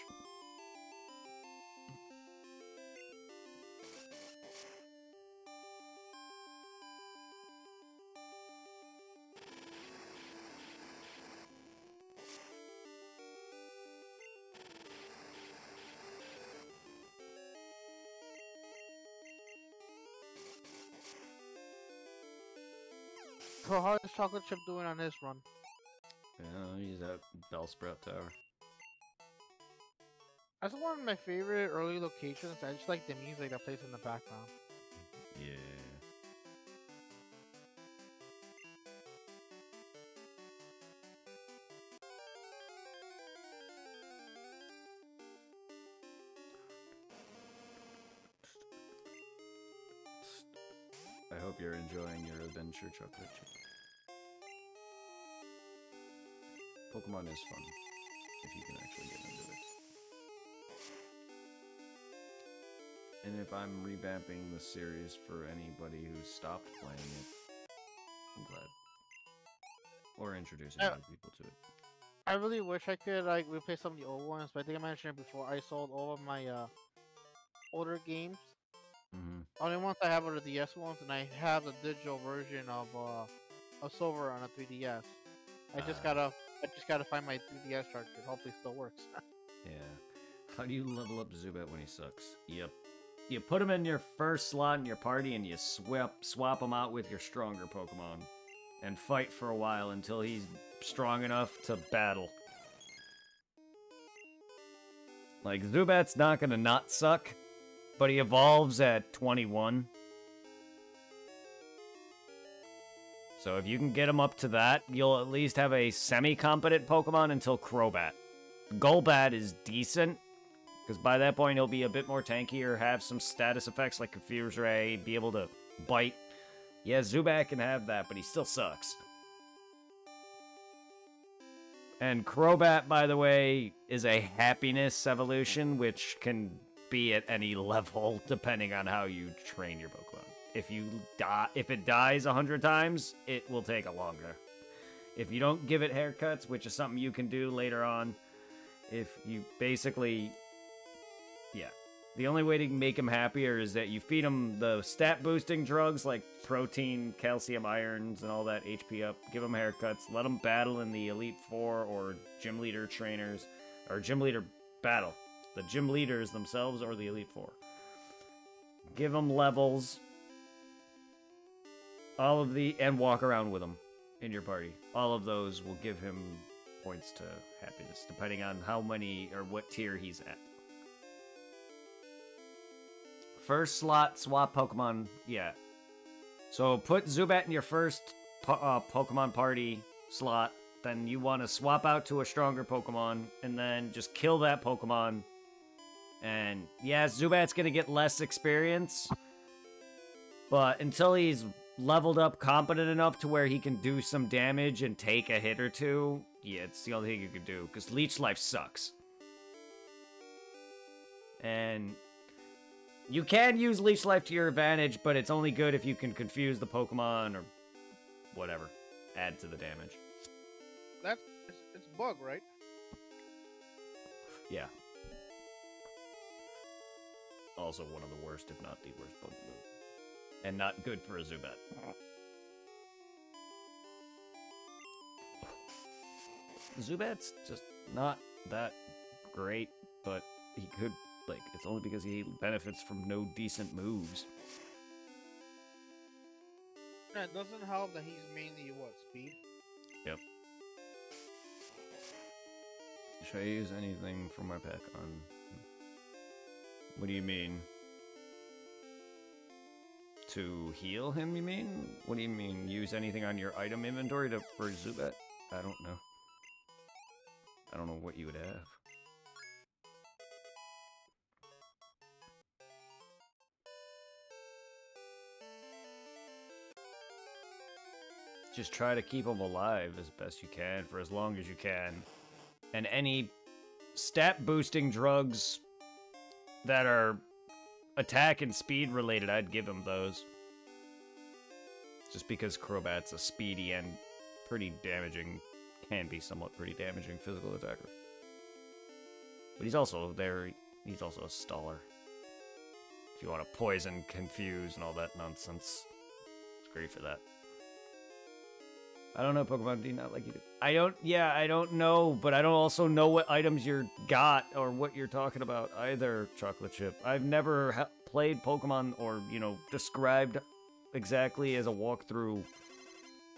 So how is Chocolate Chip doing on this run? Yeah, he's at Bellsprout Tower. That's one of my favorite early locations. I just like the music that plays in the background. Yeah. I hope you're enjoying your adventure, Chocolate Chip. Pokemon is fun, if you can actually get into it. And if I'm revamping the series for anybody who stopped playing it, I'm glad. Or introducing new people to it. I really wish I could like replay some of the old ones, but I think I mentioned it before. I sold all of my older games. Only ones I have are the DS ones, and I have the digital version of Silver on a 3DS. I just gotta find my 3DS charger. Hopefully, it still works. Yeah. How do you level up Zubat when he sucks? Yep. You put him in your first slot in your party, and you swap him out with your stronger Pokemon, and fight for a while until he's strong enough to battle. Like, Zubat's not gonna not suck, but he evolves at 21, So if you can get him up to that, you'll at least have a semi-competent Pokemon until Crobat. Golbat is decent, because by that point he'll be a bit more tankier, have some status effects like Confuse Ray, be able to bite. Yeah, Zubat can have that, but he still sucks. And Crobat, by the way, is a happiness evolution, which can be at any level depending on how you train your Pokemon. If it dies 100 times, it will take a longer. If you don't give it haircuts, which is something you can do later on, if you basically, yeah. The only way to make him happier is that you feed him the stat boosting drugs like protein, calcium, irons, and all that HP up. Give him haircuts. Let him battle in the Elite Four or gym leader trainers, or gym leader battle. The gym leaders themselves or the Elite Four. Give him levels. And walk around with him in your party. All of those will give him points to happiness, depending on how many or what tier he's at. First slot, swap Pokemon, yeah. So put Zubat in your first Pokemon party slot, then you want to swap out to a stronger Pokemon, and then just kill that Pokemon. And yeah, Zubat's going to get less experience, but until he's leveled up competent enough to where he can do some damage and take a hit or two, yeah, it's the only thing you can do, because Leech Life sucks. And you can use Leech Life to your advantage, but it's only good if you can confuse the Pokemon or whatever. Add to the damage. It's bug, right? Yeah. Also one of the worst, if not the worst bug move. And not good for a Zubat. Zubat's just not that great, but he could, like, it's only because he benefits from no decent moves. Yeah, it doesn't help that he's mainly, what, speed? Yep. Should I use anything from my pack on? What do you mean? To heal him, you mean? What do you mean? Use anything on your item inventory for Zubat? I don't know. I don't know what you would have. Just try to keep him alive as best you can for as long as you can. And any stat boosting drugs that are attack and speed related, I'd give him those. Just because Crobat's a speedy and pretty damaging, can be somewhat pretty damaging physical attacker. But he's also he's also a staller. If you want to poison, confuse, and all that nonsense, it's great for that. I don't know, Pokemon, do you not like you do? I don't know, but I don't also know what items you got or what you're talking about either, Chocolate Chip. I've never played Pokemon or, described exactly as a walkthrough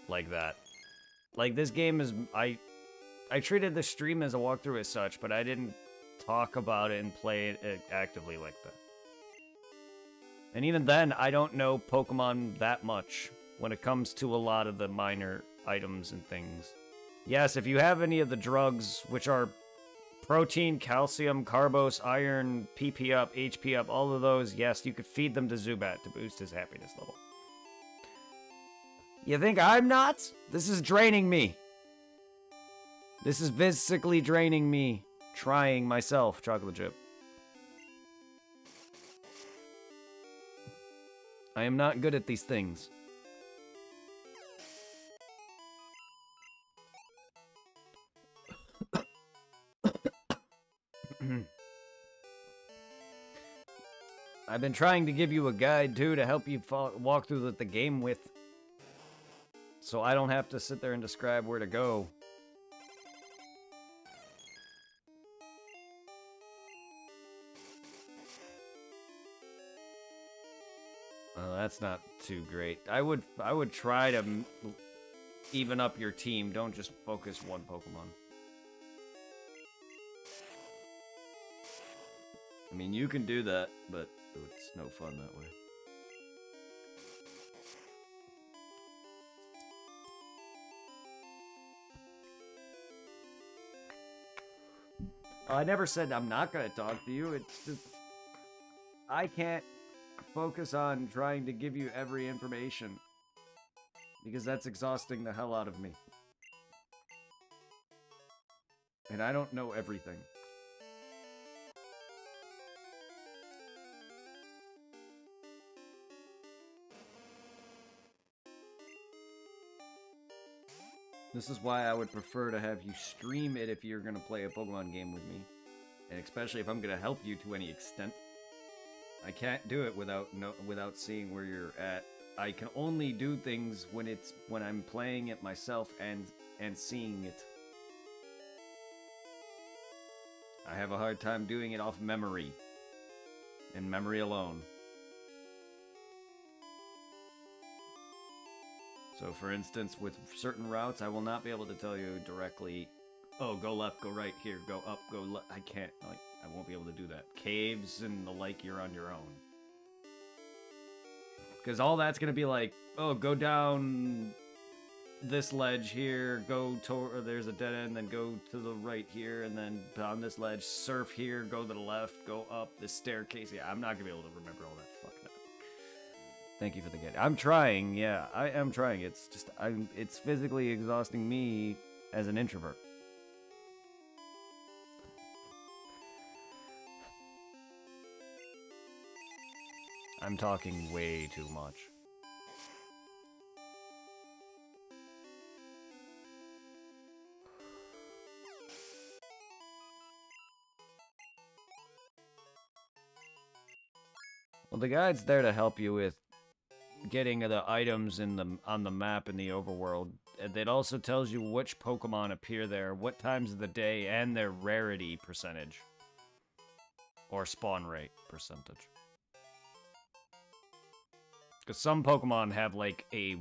like that. Like, this game is, I treated the stream as a walkthrough as such, but I didn't talk about it and play it actively like that. And even then, I don't know Pokemon that much when it comes to a lot of the minor items and things. Yes, if you have any of the drugs, which are protein, calcium, carbos, iron, PP up, HP up, all of those, yes, you could feed them to Zubat to boost his happiness level. You think I'm not? This is draining me. This is physically draining me. Trying myself, Chocolate Chip. I am not good at these things. I've been trying to give you a guide, too, to help you walk through the game with. So I don't have to sit there and describe where to go. Well, that's not too great. I would try to even up your team. Don't just focus one Pokemon. I mean, you can do that, but it's no fun that way. I never said I'm not gonna talk to you. It's just I can't focus on trying to give you every information because that's exhausting the hell out of me. And I don't know everything. This is why I would prefer to have you stream it if you're going to play a Pokemon game with me. And especially if I'm going to help you to any extent. I can't do it without seeing where you're at. I can only do things when I'm playing it myself and seeing it. I have a hard time doing it off memory. And memory alone. So, for instance, with certain routes, I will not be able to tell you directly, oh, go left, go right, here, go up, go left. I can't, like, I won't be able to do that. Caves and the like, you're on your own. Because all that's going to be like, oh, go down this ledge here, go toward, there's a dead end, then go to the right here, and then on this ledge, surf here, go to the left, go up this staircase. Yeah, I'm not going to be able to remember all that. Fuck that. Thank you for the get. I'm trying, yeah, I am trying. It's just, it's physically exhausting me as an introvert. I'm talking way too much. Well, the guide's there to help you with getting the items on the map in the overworld. It also tells you which Pokemon appear there, what times of the day, and their rarity percentage. Or spawn rate percentage. Because some Pokemon have like a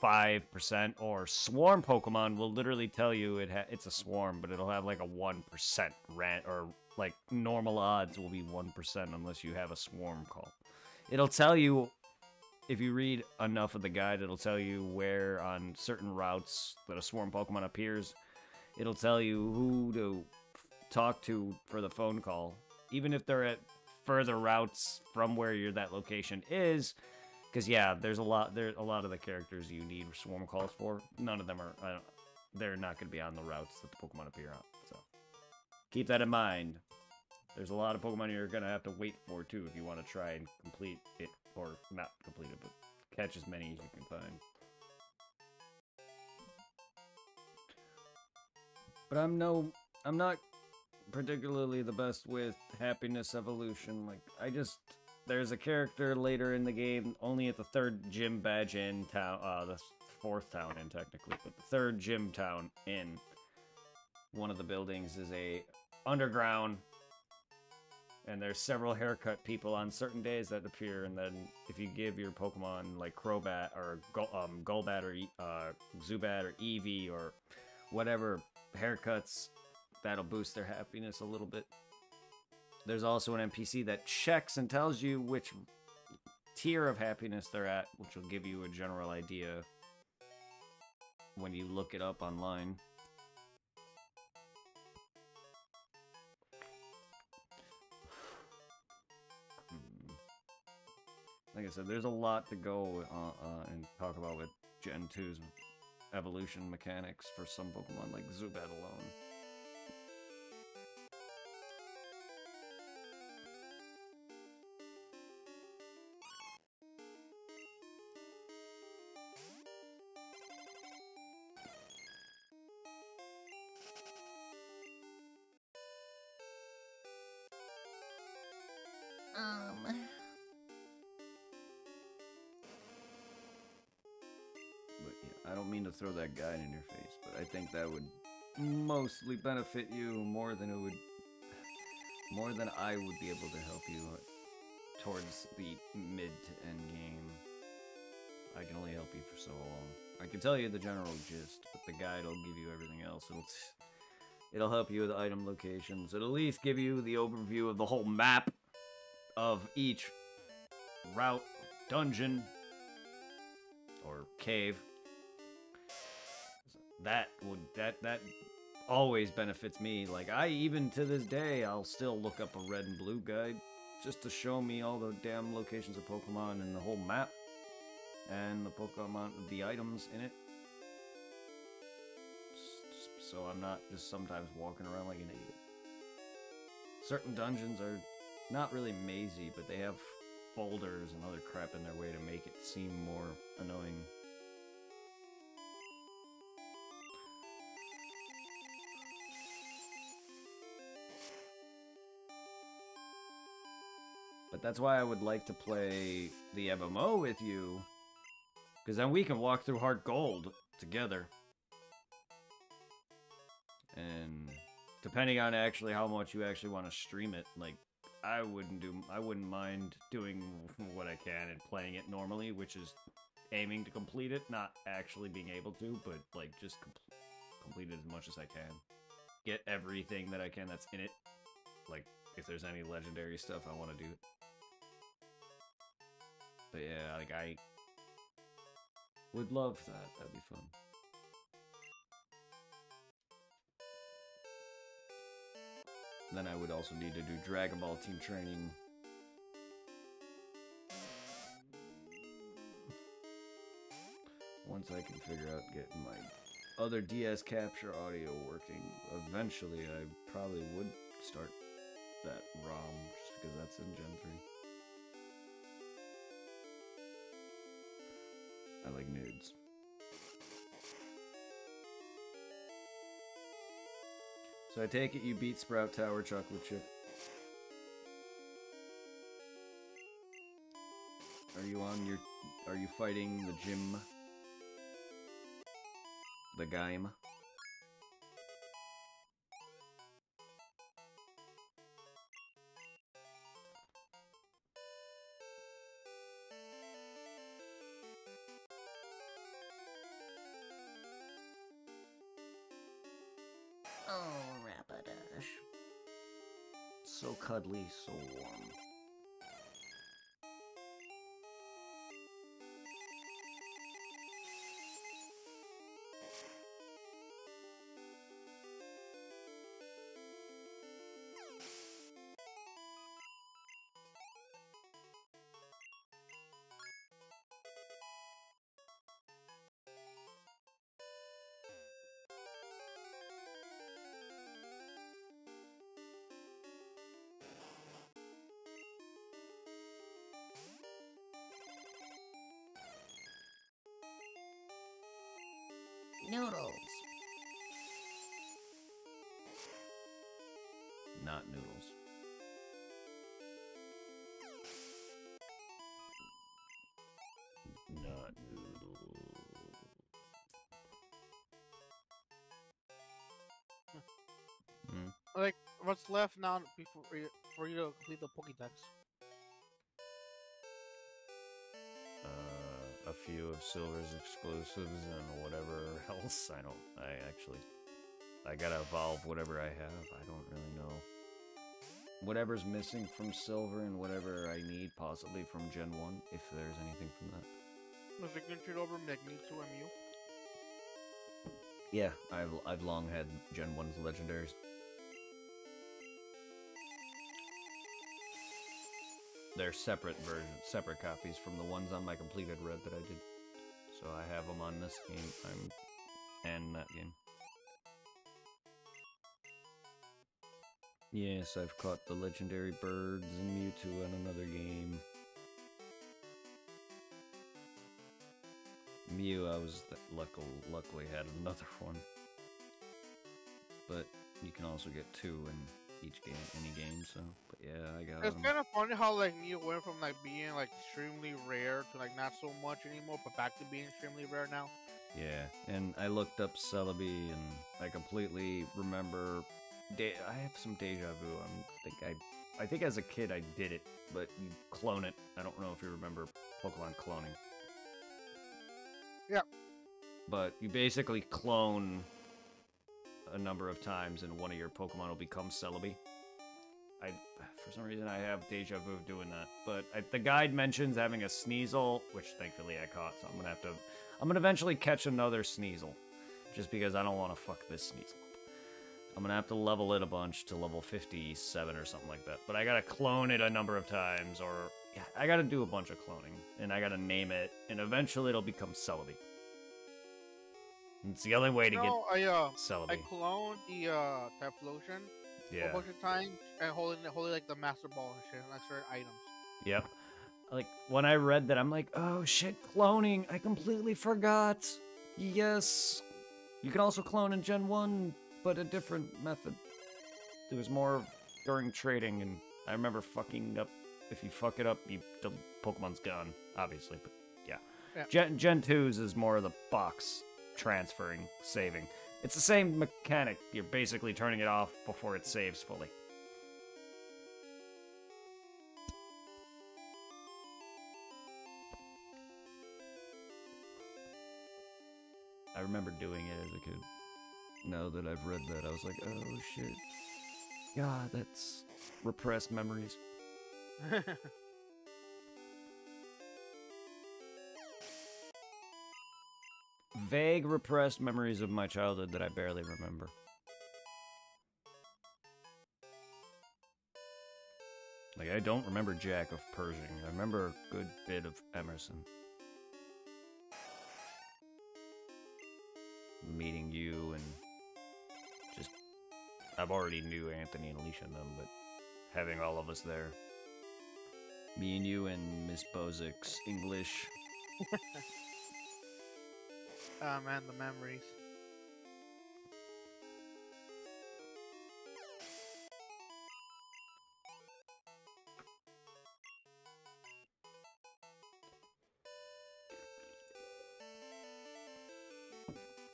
5%, or Swarm Pokemon will literally tell you it's a swarm, but it'll have like a 1% or like normal odds will be 1% unless you have a swarm call. It'll tell you, if you read enough of the guide, it'll tell you where on certain routes that a swarm Pokemon appears. It'll tell you who to talk to for the phone call, even if they're at further routes from where that location is. Because yeah, there's a lot of the characters you need swarm calls for. None of them are. They're not going to be on the routes that the Pokemon appear on. So keep that in mind. There's a lot of Pokemon you're going to have to wait for too if you want to try and complete it, or not complete it, but catch as many as you can find. But I'm not particularly the best with Happiness Evolution. Like, there's a character later in the game, only at the 3rd gym badge in town, the 4th town in technically, but the 3rd gym town in one of the buildings is a underground, and there's several haircut people on certain days that appear, and then if you give your Pokemon like Crobat or Golbat or Zubat or Eevee or whatever haircuts, that'll boost their happiness a little bit. There's also an NPC that checks and tells you which tier of happiness they're at, which will give you a general idea when you look it up online. Like I said, there's a lot to go and talk about with Gen 2's evolution mechanics for some Pokemon, like Zubat alone. But yeah, I don't mean to throw that guide in your face, but I think that would mostly benefit you more than I would be able to help you towards the mid to end game. I can only help you for so long. I can tell you the general gist, but the guide will give you everything else. It'll help you with item locations. It'll at least give you the overview of the whole map of each route, dungeon, or cave. That always benefits me. Like, even to this day, I'll still look up a red and blue guide just to show me all the damn locations of Pokemon and the whole map and the Pokemon, the items in it. So I'm not just sometimes walking around like an idiot. Certain dungeons are not really mazy, but they have boulders and other crap in their way to make it seem more annoying. But that's why I would like to play the MMO with you, because then we can walk through Heart Gold together. And depending on actually how much you actually want to stream it, like I wouldn't mind doing what I can and playing it normally, which is aiming to complete it, not actually being able to, but like just complete it as much as I can. Get everything that I can that's in it. Like if there's any legendary stuff, I want to do it. But yeah, like I would love that. That'd be fun. Then I would also need to do Dragon Ball team training. Once I can figure out getting my other DS capture audio working, eventually I probably would start that ROM, just because that's in Gen 3. I like nudes. So I take it you beat Sprout Tower Chocolate Chip. Are you fighting the gym? The game? Oh, Rapidash. So cuddly, so warm. Noodles. Not noodles. Not noodles. Like, what's left now before for you to complete the Pokédex? A few of Silver's exclusives and whatever else. I gotta evolve whatever I have. I don't really know. Whatever's missing from Silver and whatever I need possibly from Gen 1, if there's anything from that. Was it considered over Magneto and Mew? Yeah, I've long had Gen 1's legendaries. They're separate versions, separate copies from the ones on my completed red that I did. So I have them on this game, and that game. Yes, I've caught the legendary birds and Mewtwo in another game. Mew, I was luckily had another one. But you can also get 2 in each game, any game. So, but yeah, I got. It's kind of funny how like Mew went from like being like extremely rare to like not so much anymore, but back to being extremely rare now. Yeah, and I looked up Celebi, and I completely remember. I have some deja vu. I think as a kid I did it, but you clone it. I don't know if you remember Pokemon cloning. Yeah. But you basically clone a number of times, and one of your Pokemon will become Celebi. For some reason, I have deja vu of doing that. But the guide mentions having a Sneasel, which thankfully I caught, so I'm gonna eventually catch another Sneasel, just because I don't want to fuck this Sneasel. I'm gonna have to level it a bunch to level 57 or something like that. But I gotta clone it a number of times, or yeah, I gotta do a bunch of cloning, and I gotta name it, and eventually it'll become Celebi. It's the only way to get No, I Celebi. cloned the Typhlosion a Yeah. bunch of times and holding like the Master Ball and shit, and like certain items. Yep. Like, when I read that, I'm like, oh shit, cloning, I completely forgot. Yes. You can also clone in Gen 1, but a different method. There was more during trading, and I remember fucking up. If you fuck it up, the Pokemon's gone, obviously, but yeah. Gen 2's is more of the box transferring, saving. It's the same mechanic. You're basically turning it off before it saves fully. I remember doing it as a kid. Now that I've read that, I was like, oh shit. God, that's repressed memories. Vague repressed memories of my childhood that I barely remember. Like, I don't remember Jack of Pershing. I remember a good bit of Emerson. Meeting you and just... I've already knew Anthony and Alicia and them, but having all of us there. Me and you and Miss Bozick's English. Oh man, the memories.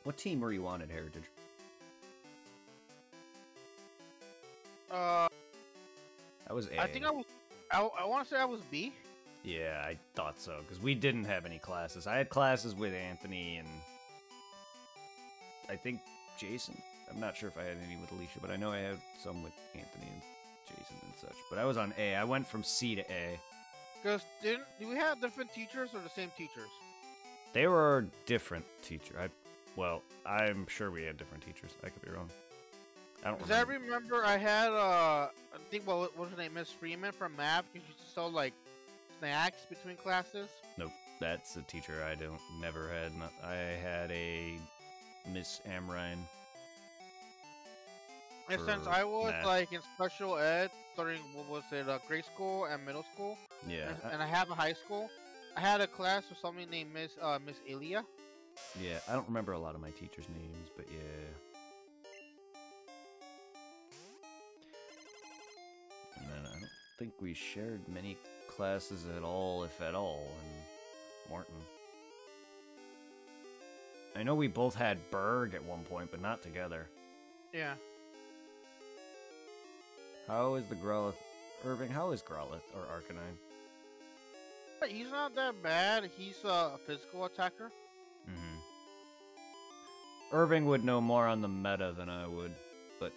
What team were you on at Heritage? I was A. think I was. I want to say I was B. Yeah, I thought so, because we didn't have any classes. I had classes with Anthony and I think Jason. I'm not sure if I had any with Alicia, but I know I had some with Anthony and Jason and such. But I was on A. I went from C to A. Because do we have different teachers or the same teachers? They were different teachers. Well, I'm sure we had different teachers. I could be wrong. I don't remember. Because I remember I had, I think, what was her name? Miss Freeman from math. Because she used to sell, like, snacks between classes. Nope. That's a teacher I never had. I had a Miss Amrine. And since I was, like, in special ed during, what was it, grade school and middle school. Yeah. And I have a high school. I had a class with somebody named Miss Elia. Yeah, I don't remember a lot of my teachers' names, but yeah. And then I don't think we shared many classes at all, if at all, in Morton. I know we both had Berg at one point, but not together. Yeah. How is the Growlithe? Irving, how is Growlithe or Arcanine? He's not that bad. He's a physical attacker. Mm-hmm. Irving would know more on the meta than I would, but...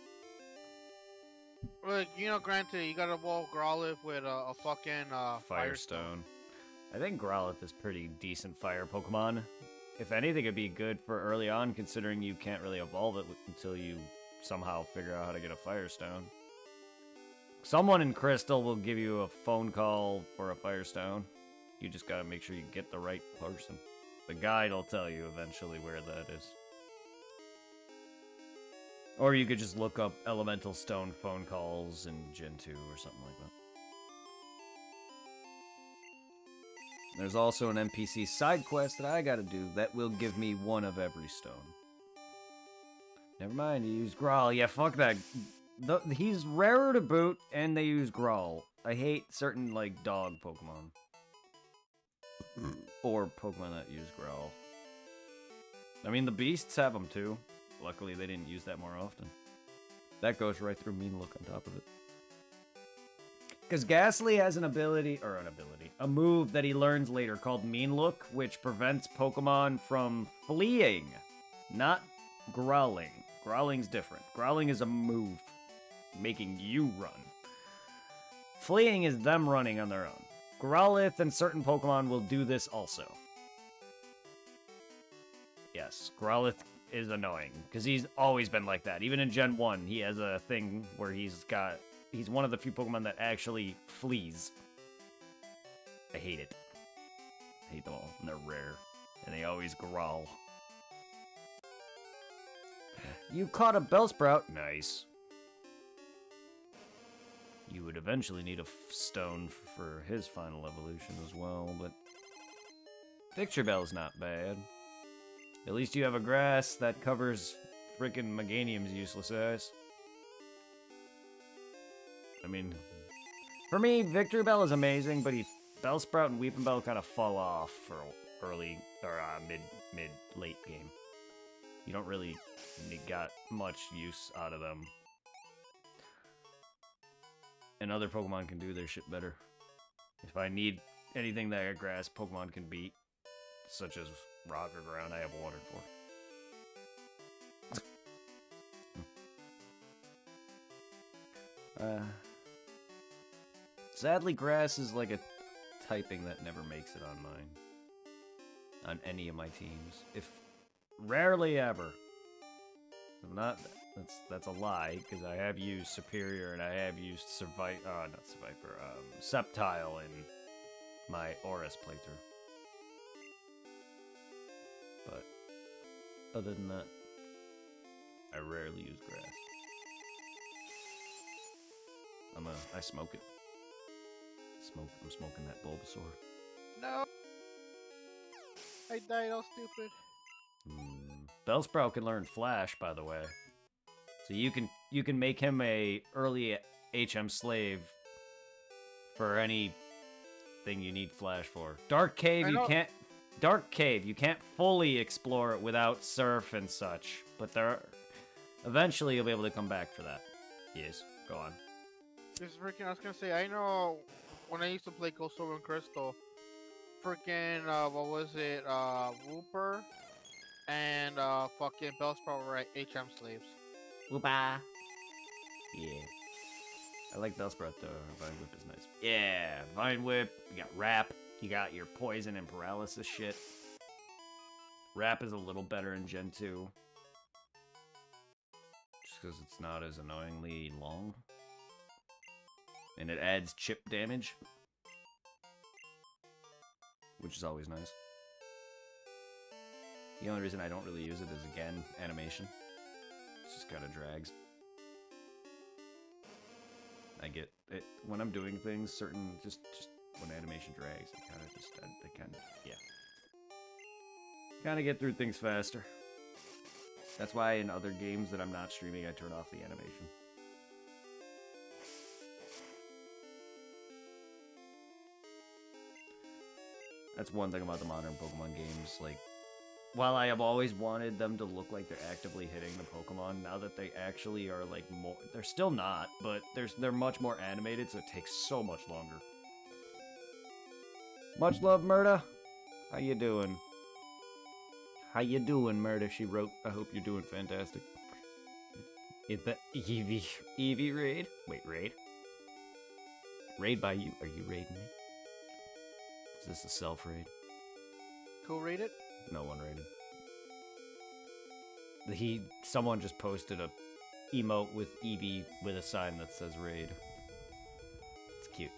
Like, you know, granted, you gotta wall Growlithe with a fucking Firestone. I think Growlithe is pretty decent fire Pokemon. If anything, it'd be good for early on, considering you can't really evolve it until you somehow figure out how to get a Firestone. Someone in Crystal will give you a phone call for a Firestone. You just gotta make sure you get the right person. The guide will tell you eventually where that is. Or you could just look up Elemental Stone phone calls in Gen 2 or something like that. There's also an NPC side quest that I gotta do that will give me one of every stone. Never mind, you use Growl. Yeah, fuck that. He's rarer to boot, and they use Growl. I hate certain, like, dog Pokemon. Or Pokemon that use Growl. I mean, the beasts have them too. Luckily, they didn't use that more often. That goes right through Mean Look on top of it. Because Ghastly has a move that he learns later called Mean Look, which prevents Pokemon from fleeing, not growling. Growling's different. Growling is a move, making you run. Fleeing is them running on their own. Growlithe and certain Pokemon will do this also. Yes, Growlithe is annoying because he's always been like that. Even in Gen 1, he has a thing where he's one of the few Pokemon that actually flees. I hate it. I hate them all, and they're rare, and they always growl. You caught a Bellsprout. Nice. You would eventually need a stone for his final evolution as well, but Victreebel's not bad. At least you have a grass that covers frickin' Meganium's useless ass. I mean, for me, Victreebel is amazing, but Bellsprout and Weepinbell kind of fall off for early or late game. You don't really got much use out of them. And other Pokemon can do their shit better. If I need anything that a grass Pokemon can beat, such as rock or ground, I have water for. Sadly, grass is like a typing that never makes it on mine. On any of my teams. Rarely ever. I'm not... That's a lie, because I have used Superior and I have used Sceptile in my Oris playthrough. But other than that, I rarely use grass. I smoke it. I'm smoking that Bulbasaur. No! I died all stupid. Bellsprout can learn Flash, by the way. So you can make him a early HM slave for anything you need Flash for. Dark Cave you can't fully explore it without Surf and such, but eventually you'll be able to come back for that. Yes, go on. This is freaking, I was gonna say, I know when I used to play Ghost Silver and Crystal, freaking, what was it, Wooper and fucking Bellsprout were HM slaves. Woopa. Yeah. I like Bellsprout though. Vine Whip is nice. Yeah, Vine Whip. You got Wrap. You got your poison and paralysis shit. Wrap is a little better in Gen 2. Just because it's not as annoyingly long. And it adds chip damage. Which is always nice. The only reason I don't really use it is, again, animation. It just kind of drags. I get it when I'm doing things. Just when animation drags, I kind of get through things faster. That's why in other games that I'm not streaming, I turn off the animation. That's one thing about the modern Pokemon games. Like, while I have always wanted them to look like they're actively hitting the Pokemon, now that they actually are, like, more... They're still not, but they're much more animated, so it takes so much longer. Much love, Murda. How you doing? How you doing, Murda? She wrote, I hope you're doing fantastic. Is that Eevee raid? Wait, raid? Raid by you? Are you raiding me? Is this a self-raid? Who raided? No one raided. Someone just posted a emote with Eevee with a sign that says raid. It's cute.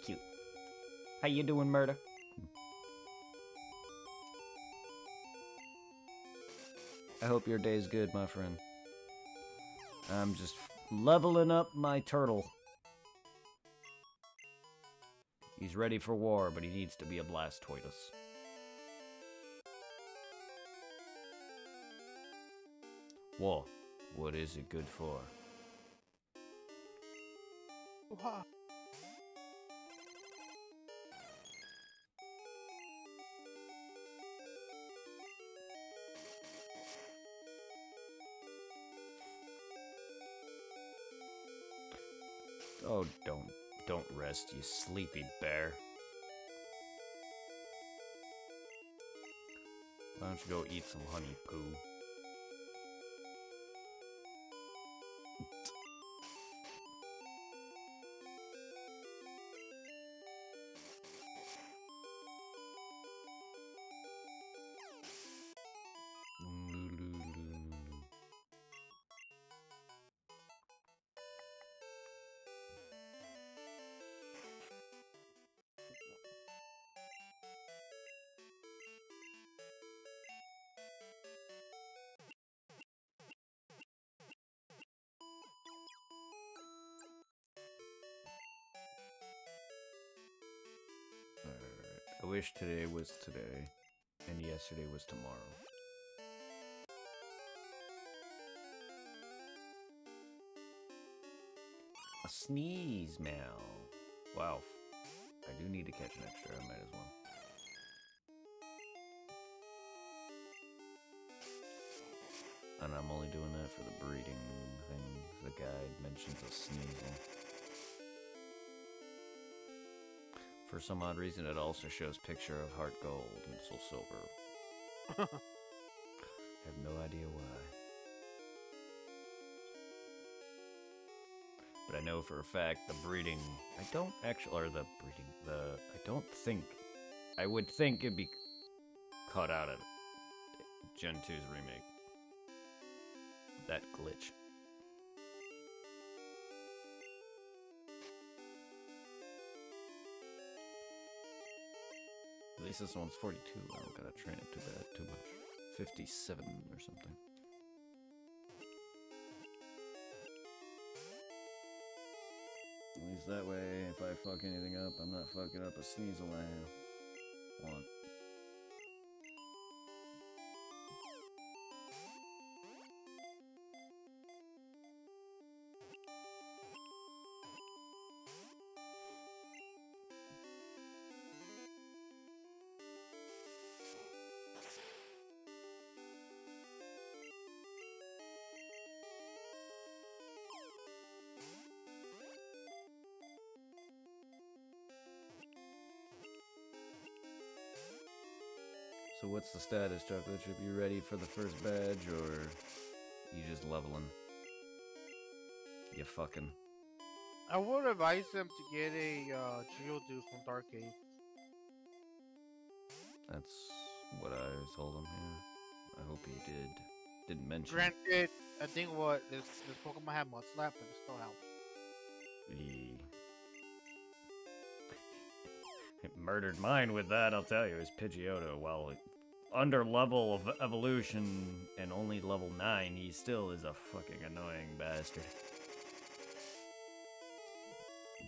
Cute. How you doing, Murda? I hope your day's good, my friend. I'm just leveling up my turtle. He's ready for war, but he needs to be a Blastoise. War. What is it good for? Wow. Oh, don't rest, you sleepy bear. Why don't you go eat some honey poo? wish today was today, and yesterday was tomorrow. A sneeze, Mal. Wow. I do need to catch an extra, I might as well. And I'm only doing that for the breeding thing. The guide mentions a sneezing. For some odd reason, it also shows picture of heart gold and soul silver. I have no idea why. But I know for a fact the breeding, I don't think, I would think it'd be cut out of Gen 2's remake. That glitch. At least this one's 42. I don't gotta train it too much. 57 or something. At least that way, if I fuck anything up, I'm not fucking up a Sneasel I want. So what's the status, Chocolate Chip? You ready for the first badge, or you just leveling? You fucking. I would advise them to get a Geodude from Dark Age. That's what I told him here. I hope he didn't mention. Granted, I think what this Pokemon had Mudslap, but it still helps. It murdered mine with that, I'll tell you, is Pidgeotto. While under level of evolution and only level 9, he still is a fucking annoying bastard.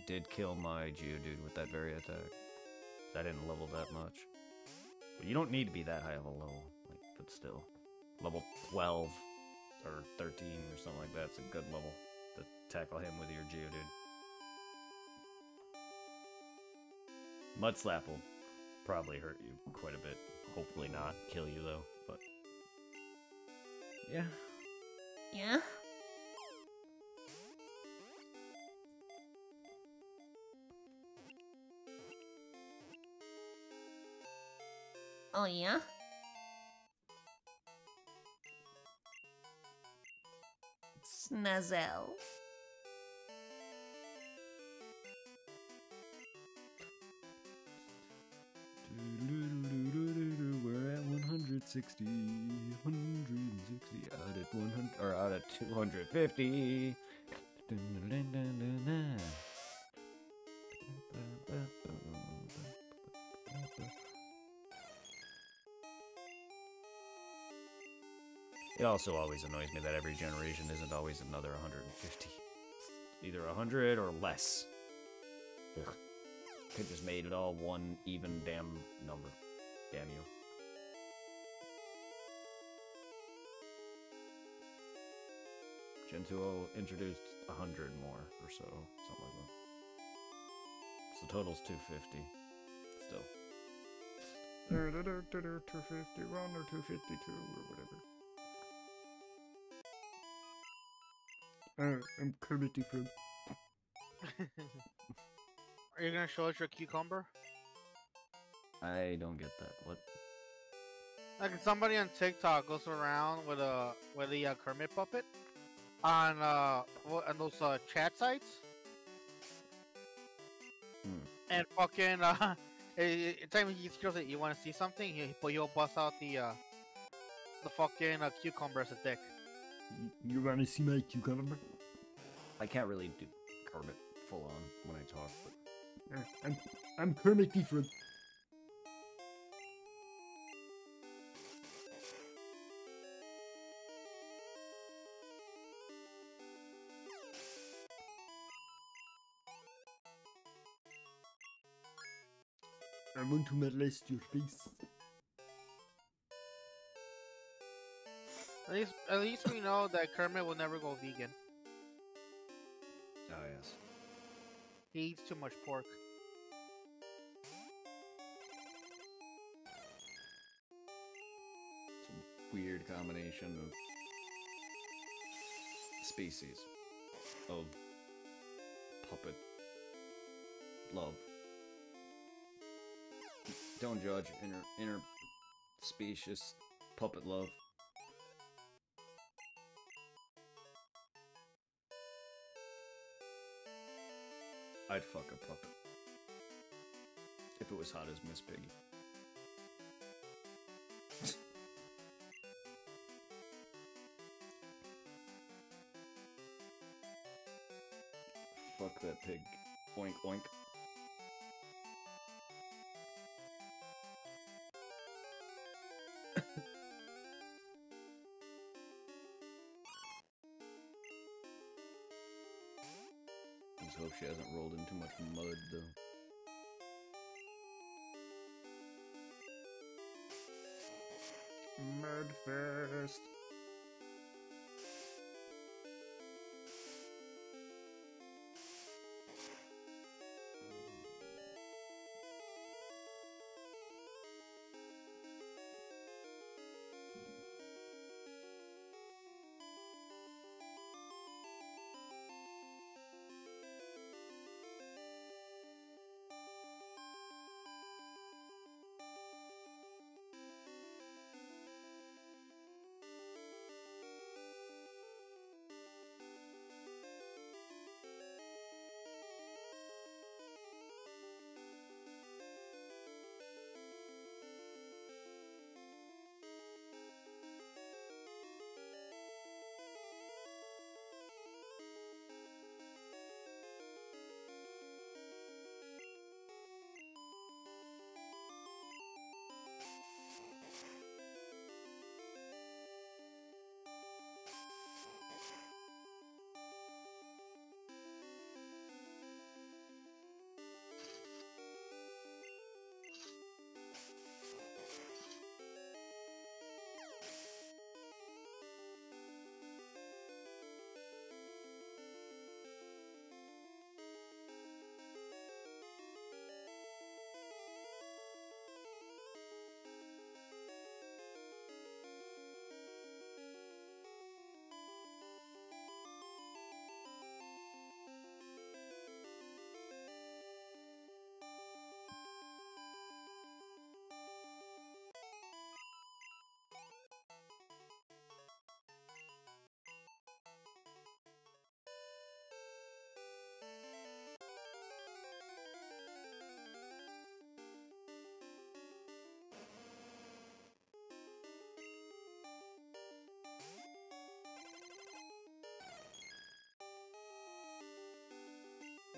Did kill my Geodude with that very attack. I didn't level that much. But you don't need to be that high of a level, like, but still. Level 12 or 13 or something like that's a good level to tackle him with your Geodude. Mudslap will probably hurt you quite a bit. Hopefully not kill you though, but yeah. Yeah? Oh, yeah? Snazel. We're at 160, 160, out at 100, or out at 250. It also always annoys me that every generation isn't always another 150. It's either 100 or less. Ugh. Could just made it all one even damn number. Damn you. Gen 2 introduced 100 more or so, something like that. So total's 250. Still. 251 or 252 or whatever. I'm Kermit the Frog. Are you gonna show us your cucumber? I don't get that. What? Like somebody on TikTok goes around with a Kermit puppet on those chat sites, and fucking anytime he feels that you want to see something, he'll bust out the fucking cucumber as a dick. You want to see my cucumber? I can't really do Kermit full on when I talk, but I'm Kermit the Frog. I want to molest your face. At least we know that Kermit will never go vegan. Oh, yes. He eats too much pork. It's a weird combination of species of puppet love. Don't judge inner species puppet love. I'd fuck a puppet if it was hot as Miss Piggy. Fuck that pig. Oink oink. Let's hope she hasn't rolled in too much mud, though. Mudfest.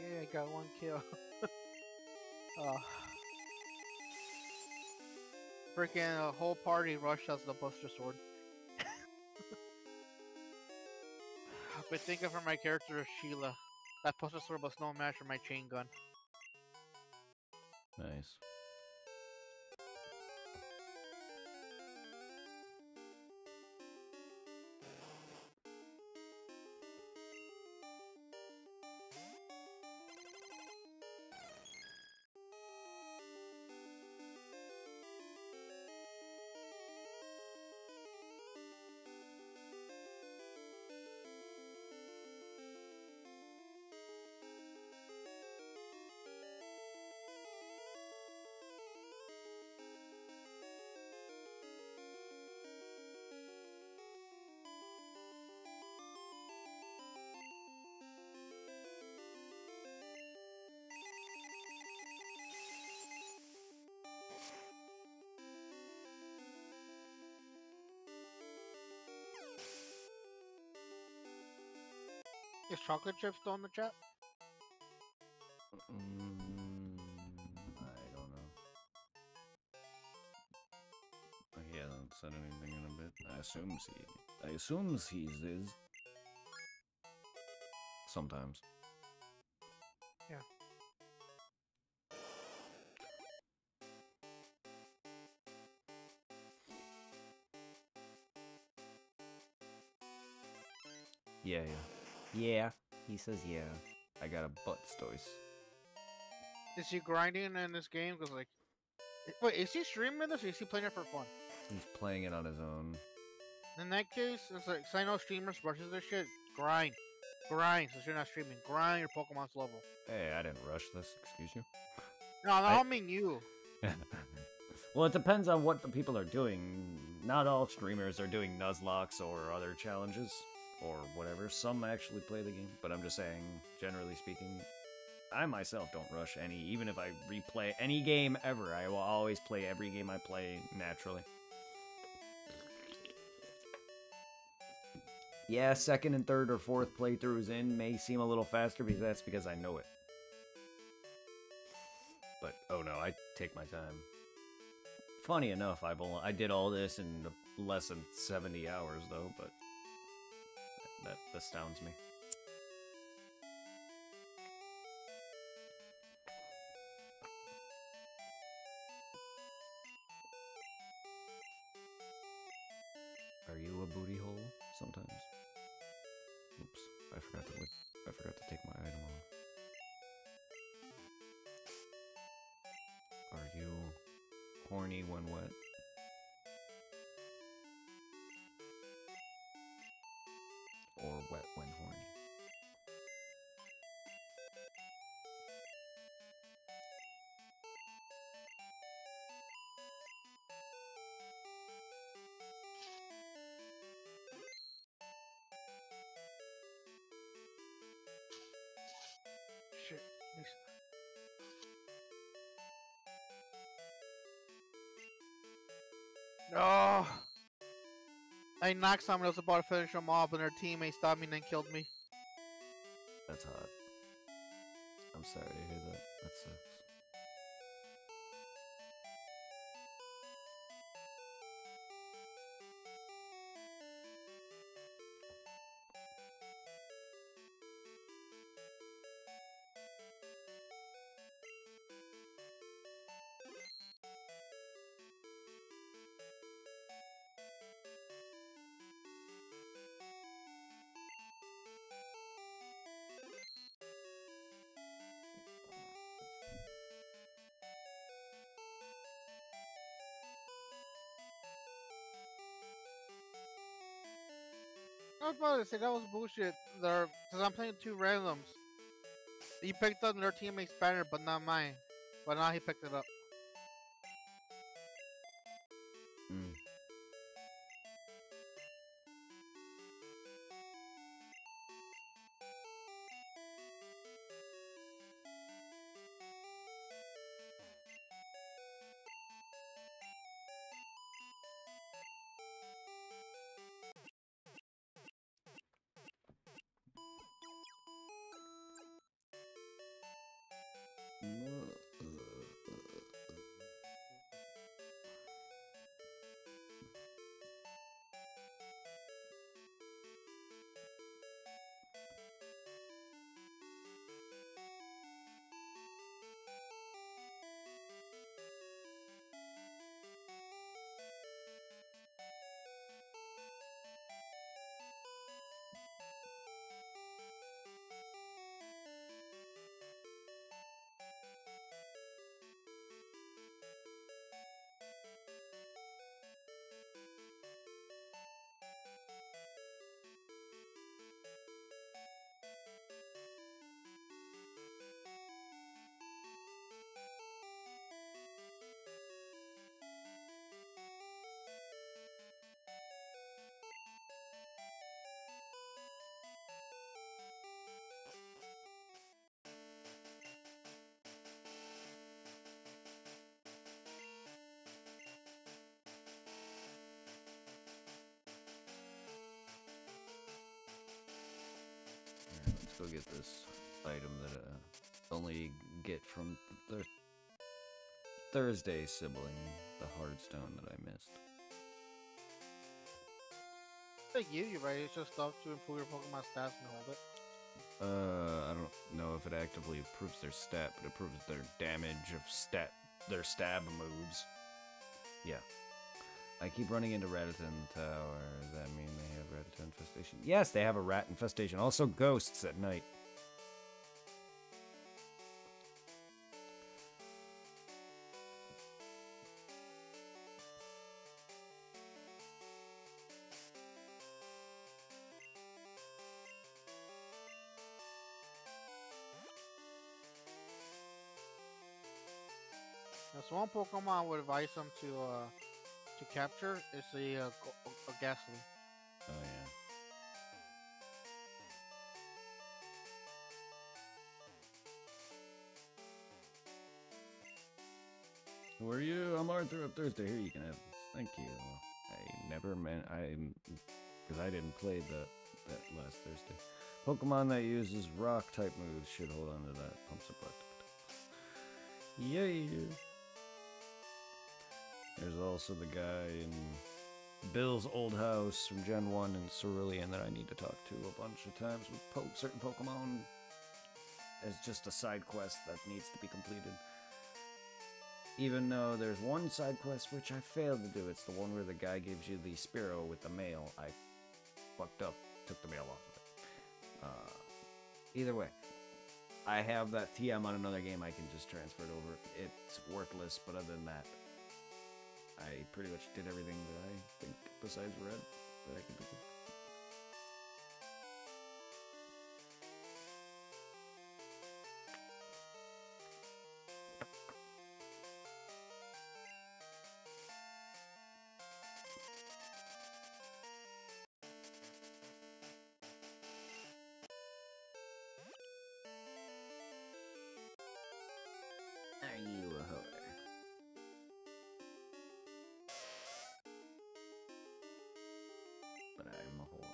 Yeah, I got one kill. Oh. Freaking whole party rushed us the Buster Sword. I've been thinking for my character of Sheila. That Buster Sword was no match for my chain gun. Nice. Is chocolate chip still in the chat? I don't know. He hasn't said anything in a bit. I assume he's is. Sometimes. Yeah. Yeah, yeah. Yeah. He says yeah. I got a butt stoice. Is he grinding in this game? Cause like, wait, is he streaming this or is he playing it for fun? He's playing it on his own. In that case, it's like, 'cause I know streamers rushes their shit. Grind, grind. Since you're not streaming, grind your Pokemon's level. Hey, I didn't rush this. Excuse you. No, I don't mean you. Well, it depends on what the people are doing. Not all streamers are doing Nuzlocke or other challenges or whatever. Some actually play the game, but I'm just saying, generally speaking, I myself don't rush any. Even if I replay any game ever, I will always play every game I play naturally. Yeah, second and third or fourth playthroughs in may seem a little faster because that's because I know it. But oh no, I take my time. Funny enough, I did all this in less than 70 hours though, but that astounds me. Are you a booty hole sometimes? Oops, I forgot to take my item off. Are you horny when wet? Or wet when horny? Shit. No. I knocked someone else about to finish them off, and their teammate stopped me and then killed me. That's hot. I'm sorry to hear that. That sucks. I was about to say that was bullshit. There, because I'm playing two randoms. He picked up their teammate's banner, but not mine. But now he picked it up. Mm. Let's go get this item that I only get from the Thursday sibling, the Hardstone that I missed. They give you, right? It's just stuff to improve your Pokemon stats and hold it. I don't know if it actively improves their stat, but it improves their damage of their stab moves. Yeah. I keep running into Rattata Tower. Does that mean they have Rattata infestation? infestation. Yes, they have a rat infestation. Also ghosts at night. That's one Pokemon I would advise them to capture is a Ghastly. Oh, yeah. Who are you? I'm Arthur up Thursday. Here, you can have this. Thank you. I never meant because I didn't play that last Thursday. Pokemon that uses rock type moves should hold on to that. Pumps up. Yay! There's also the guy in Bill's old house from Gen 1 in Cerulean that I need to talk to a bunch of times with certain Pokemon. As just a side quest that needs to be completed. Even though there's one side quest which I failed to do. It's the one where the guy gives you the Spearow with the mail. I fucked up, took the mail off of it. Either way, I have that TM on another game. I can just transfer it over. It's worthless, but other than that, I pretty much did everything that I think, besides red, that I can do. Are you a whore? But I'm a whore.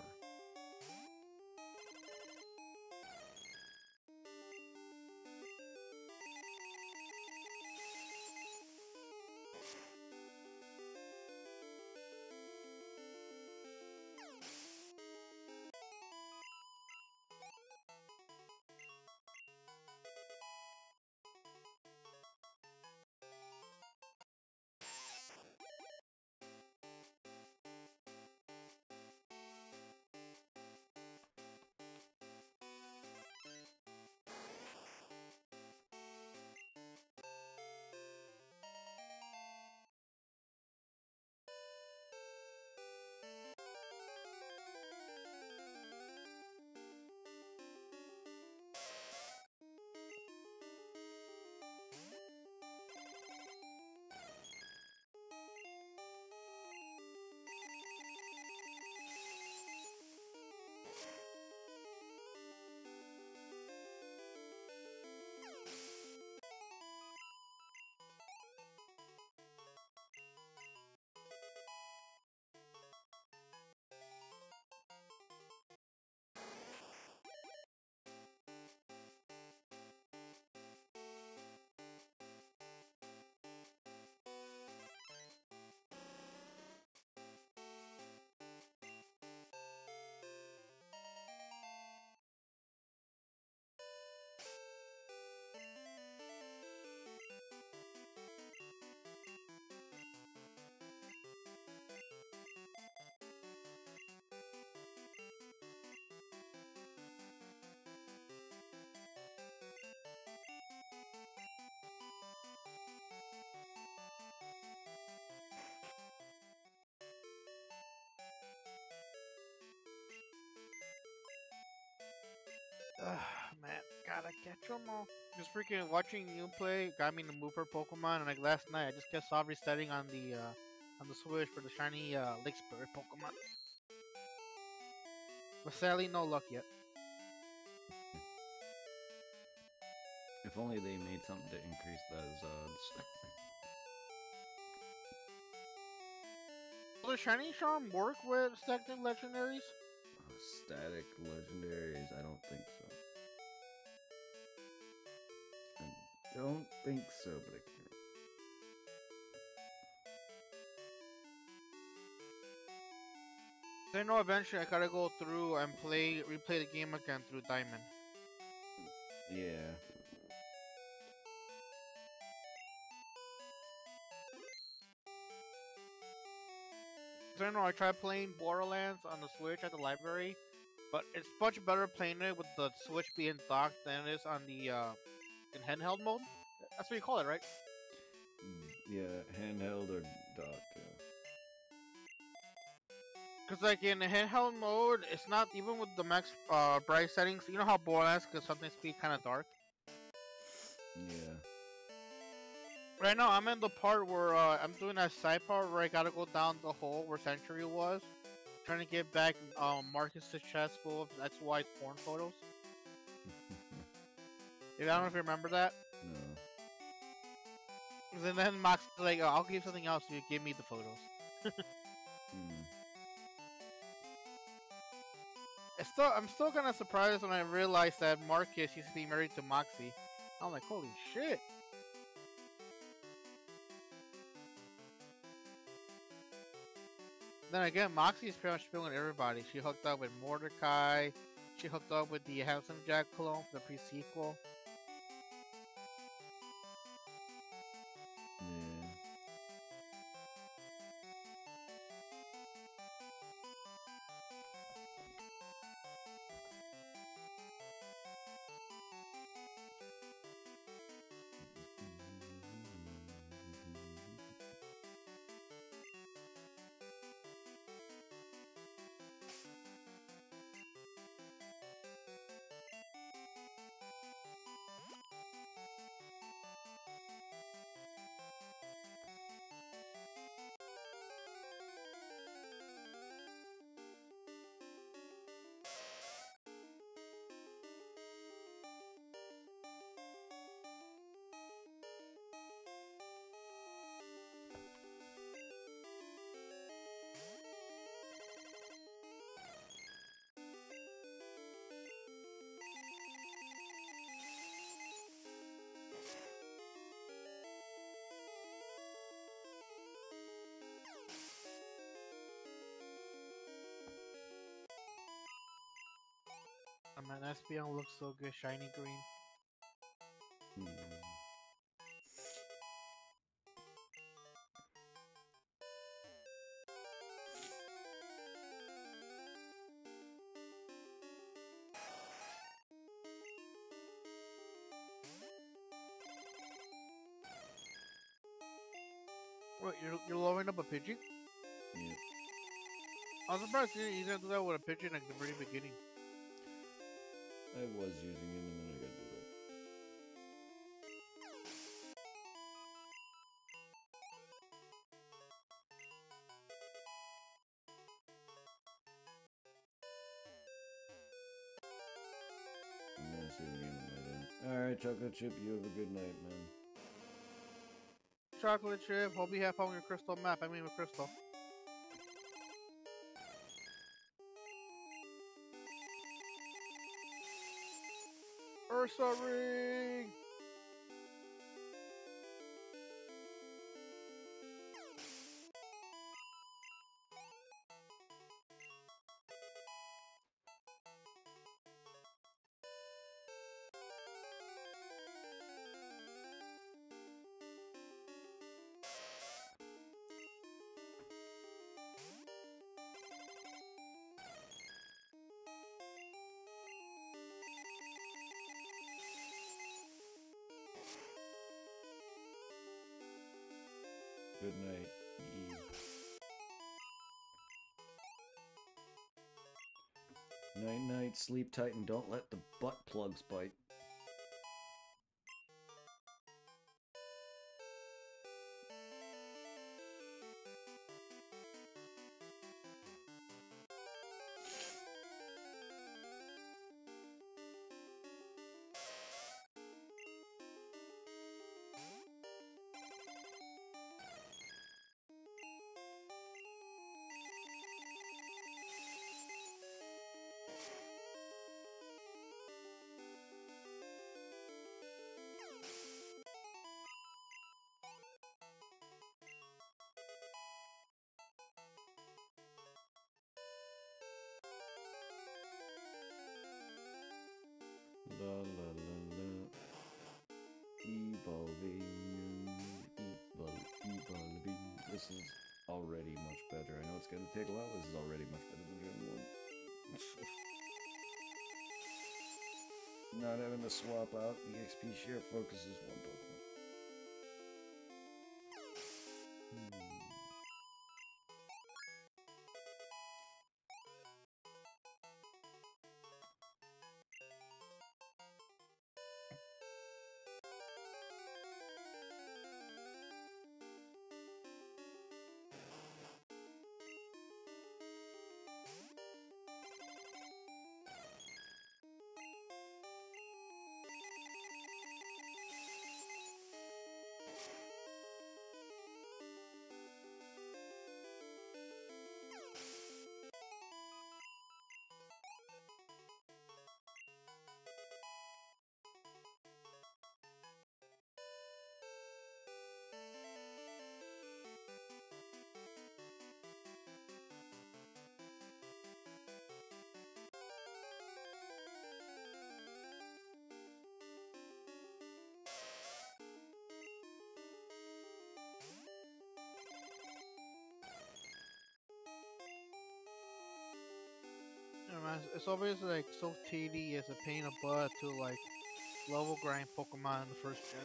Ugh, man, gotta catch 'em all. Just freaking watching you play got me in the mood for Pokemon, and like last night, I just kept soft resetting on the Switch for the shiny Lake Spirit Pokemon. But sadly, no luck yet. If only they made something to increase those odds. Will the shiny charm work with stacked legendaries? Static legendaries, I don't think so. I don't think so, but I can't. I know eventually I gotta go through and replay the game again through Diamond. Yeah. So I know I tried playing Borderlands on the Switch at the library, but it's much better playing it with the Switch being docked than it is on the in handheld mode. That's what you call it, right? Yeah, handheld or docked. Yeah. Because like in the handheld mode, it's not even with the max bright settings. You know how Borderlands can sometimes be kind of dark. Yeah. Right now, I'm in the part where I'm doing that side part where I gotta go down the hole where Century was, trying to get back Marcus's chest full of that's why porn photos. I don't know if you remember that. No. And then Max was like, oh, "I'll give you something else if you give me the photos." I'm still kind of surprised when I realized that Marcus used to be married to Moxie. I'm like, holy shit. Then again, Moxie's pretty much feeling everybody. She hooked up with Mordecai. She hooked up with the Handsome Jack clone for the pre-sequel. Yeah. Oh man, Espeon looks so good, shiny green. Wait, you're lowering up a Pidgey? Yep. I was surprised you didn't do that with a Pidgey at the very beginning. I was using him and then I got to do that. I'm gonna save the game at night. Alright, Chocolate Chip, you have a good night, man. Chocolate chip, hope you have fun with your crystal map. I mean with crystal. Ursa Ring! Good night. Night night, sleep tight, and don't let the butt plugs bite. La la la la. Evolving. Evolving. This is already much better. I know it's gonna take a while, this is already much better than Gen 1. Not having to swap out the XP share focuses one Pokemon. Man, it's always like so tedious, a pain in the butt to like level grind Pokemon in the first gen.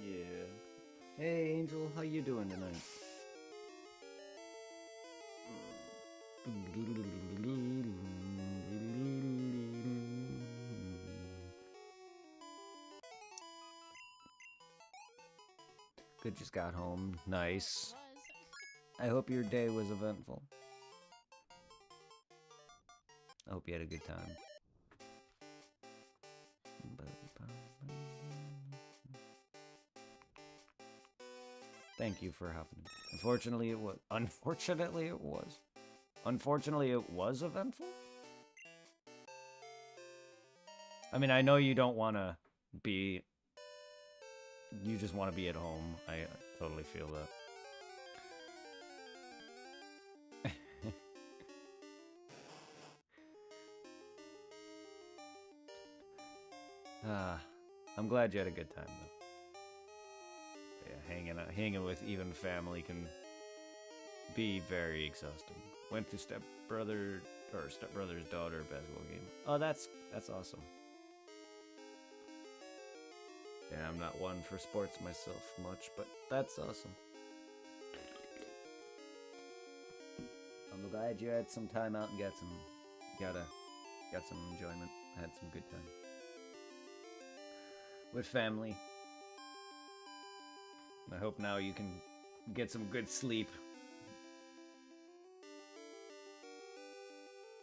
Yeah. Hey Angel, how you doing tonight? Good, just got home. Nice. I hope your day was eventful. I hope you had a good time. Thank you for happening. Unfortunately, it was. Unfortunately, it was. Unfortunately, it was eventful? I mean, I know you don't want to be... You just want to be at home. I totally feel that. I'm glad you had a good time, though. Yeah, hanging with even family can be very exhausting. Went to stepbrother's daughter basketball game. Oh, that's awesome. Yeah, I'm not one for sports myself much, but that's awesome. I'm glad you had some time out and got some enjoyment. Had some good time with family. I hope now you can get some good sleep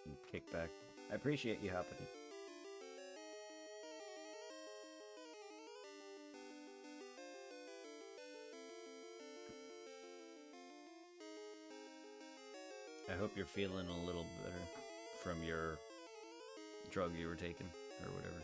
and kick back. I appreciate you helping me. I hope you're feeling a little better from your drug you were taking or whatever.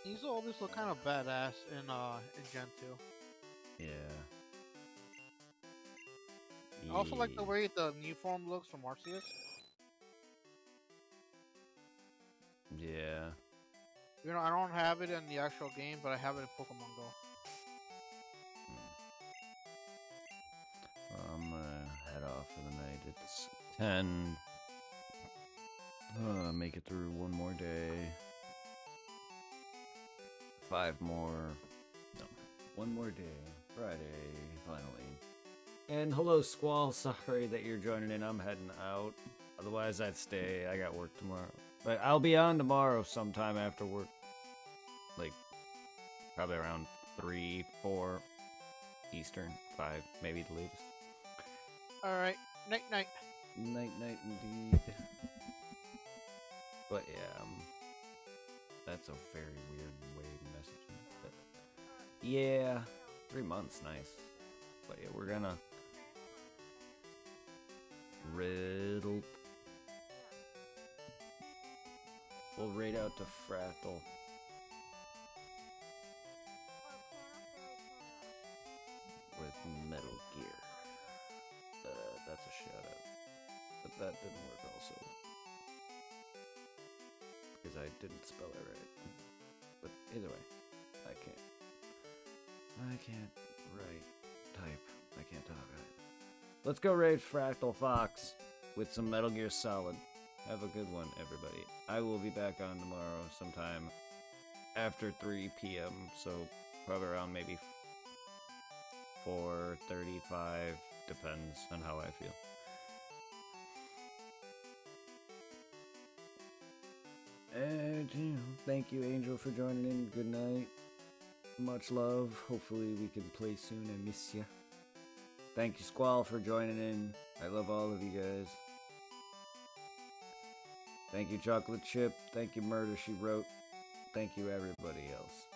These always look kind of badass in Gen 2. Yeah. I also like the Yeah. way the new form looks from Arceus. Yeah. You know, I don't have it in the actual game, but I have it in Pokemon Go. I'm gonna head off for the night. It's 10. Make it through one more day. 5 more. No. One more day. Friday, finally. And hello, Squall. Sorry that you're joining in. I'm heading out. Otherwise, I'd stay. I got work tomorrow. But I'll be on tomorrow sometime after work. Like, probably around 3, 4 Eastern. 5, maybe the latest. Alright, night night. Night, night, indeed. But yeah, that's a very weird way of messaging. But yeah, 3 months, nice. But yeah, we're gonna riddle. We'll raid out to Fractal. With Metal Gear. That's a shout out. But that didn't work also. Because I didn't spell it right. But either way, I can't type. I can't talk. Let's go raid Fractal Fox with some Metal Gear Solid. Have a good one, everybody. I will be back on tomorrow sometime after 3 p.m. So probably around maybe 4:35. Depends on how I feel. And, thank you, Angel, for joining in. Good night. Much love. Hopefully we can play soon. I miss ya. Thank you, Squall, for joining in. I love all of you guys. Thank you, Chocolate Chip. Thank you, Murder She Wrote. Thank you, everybody else.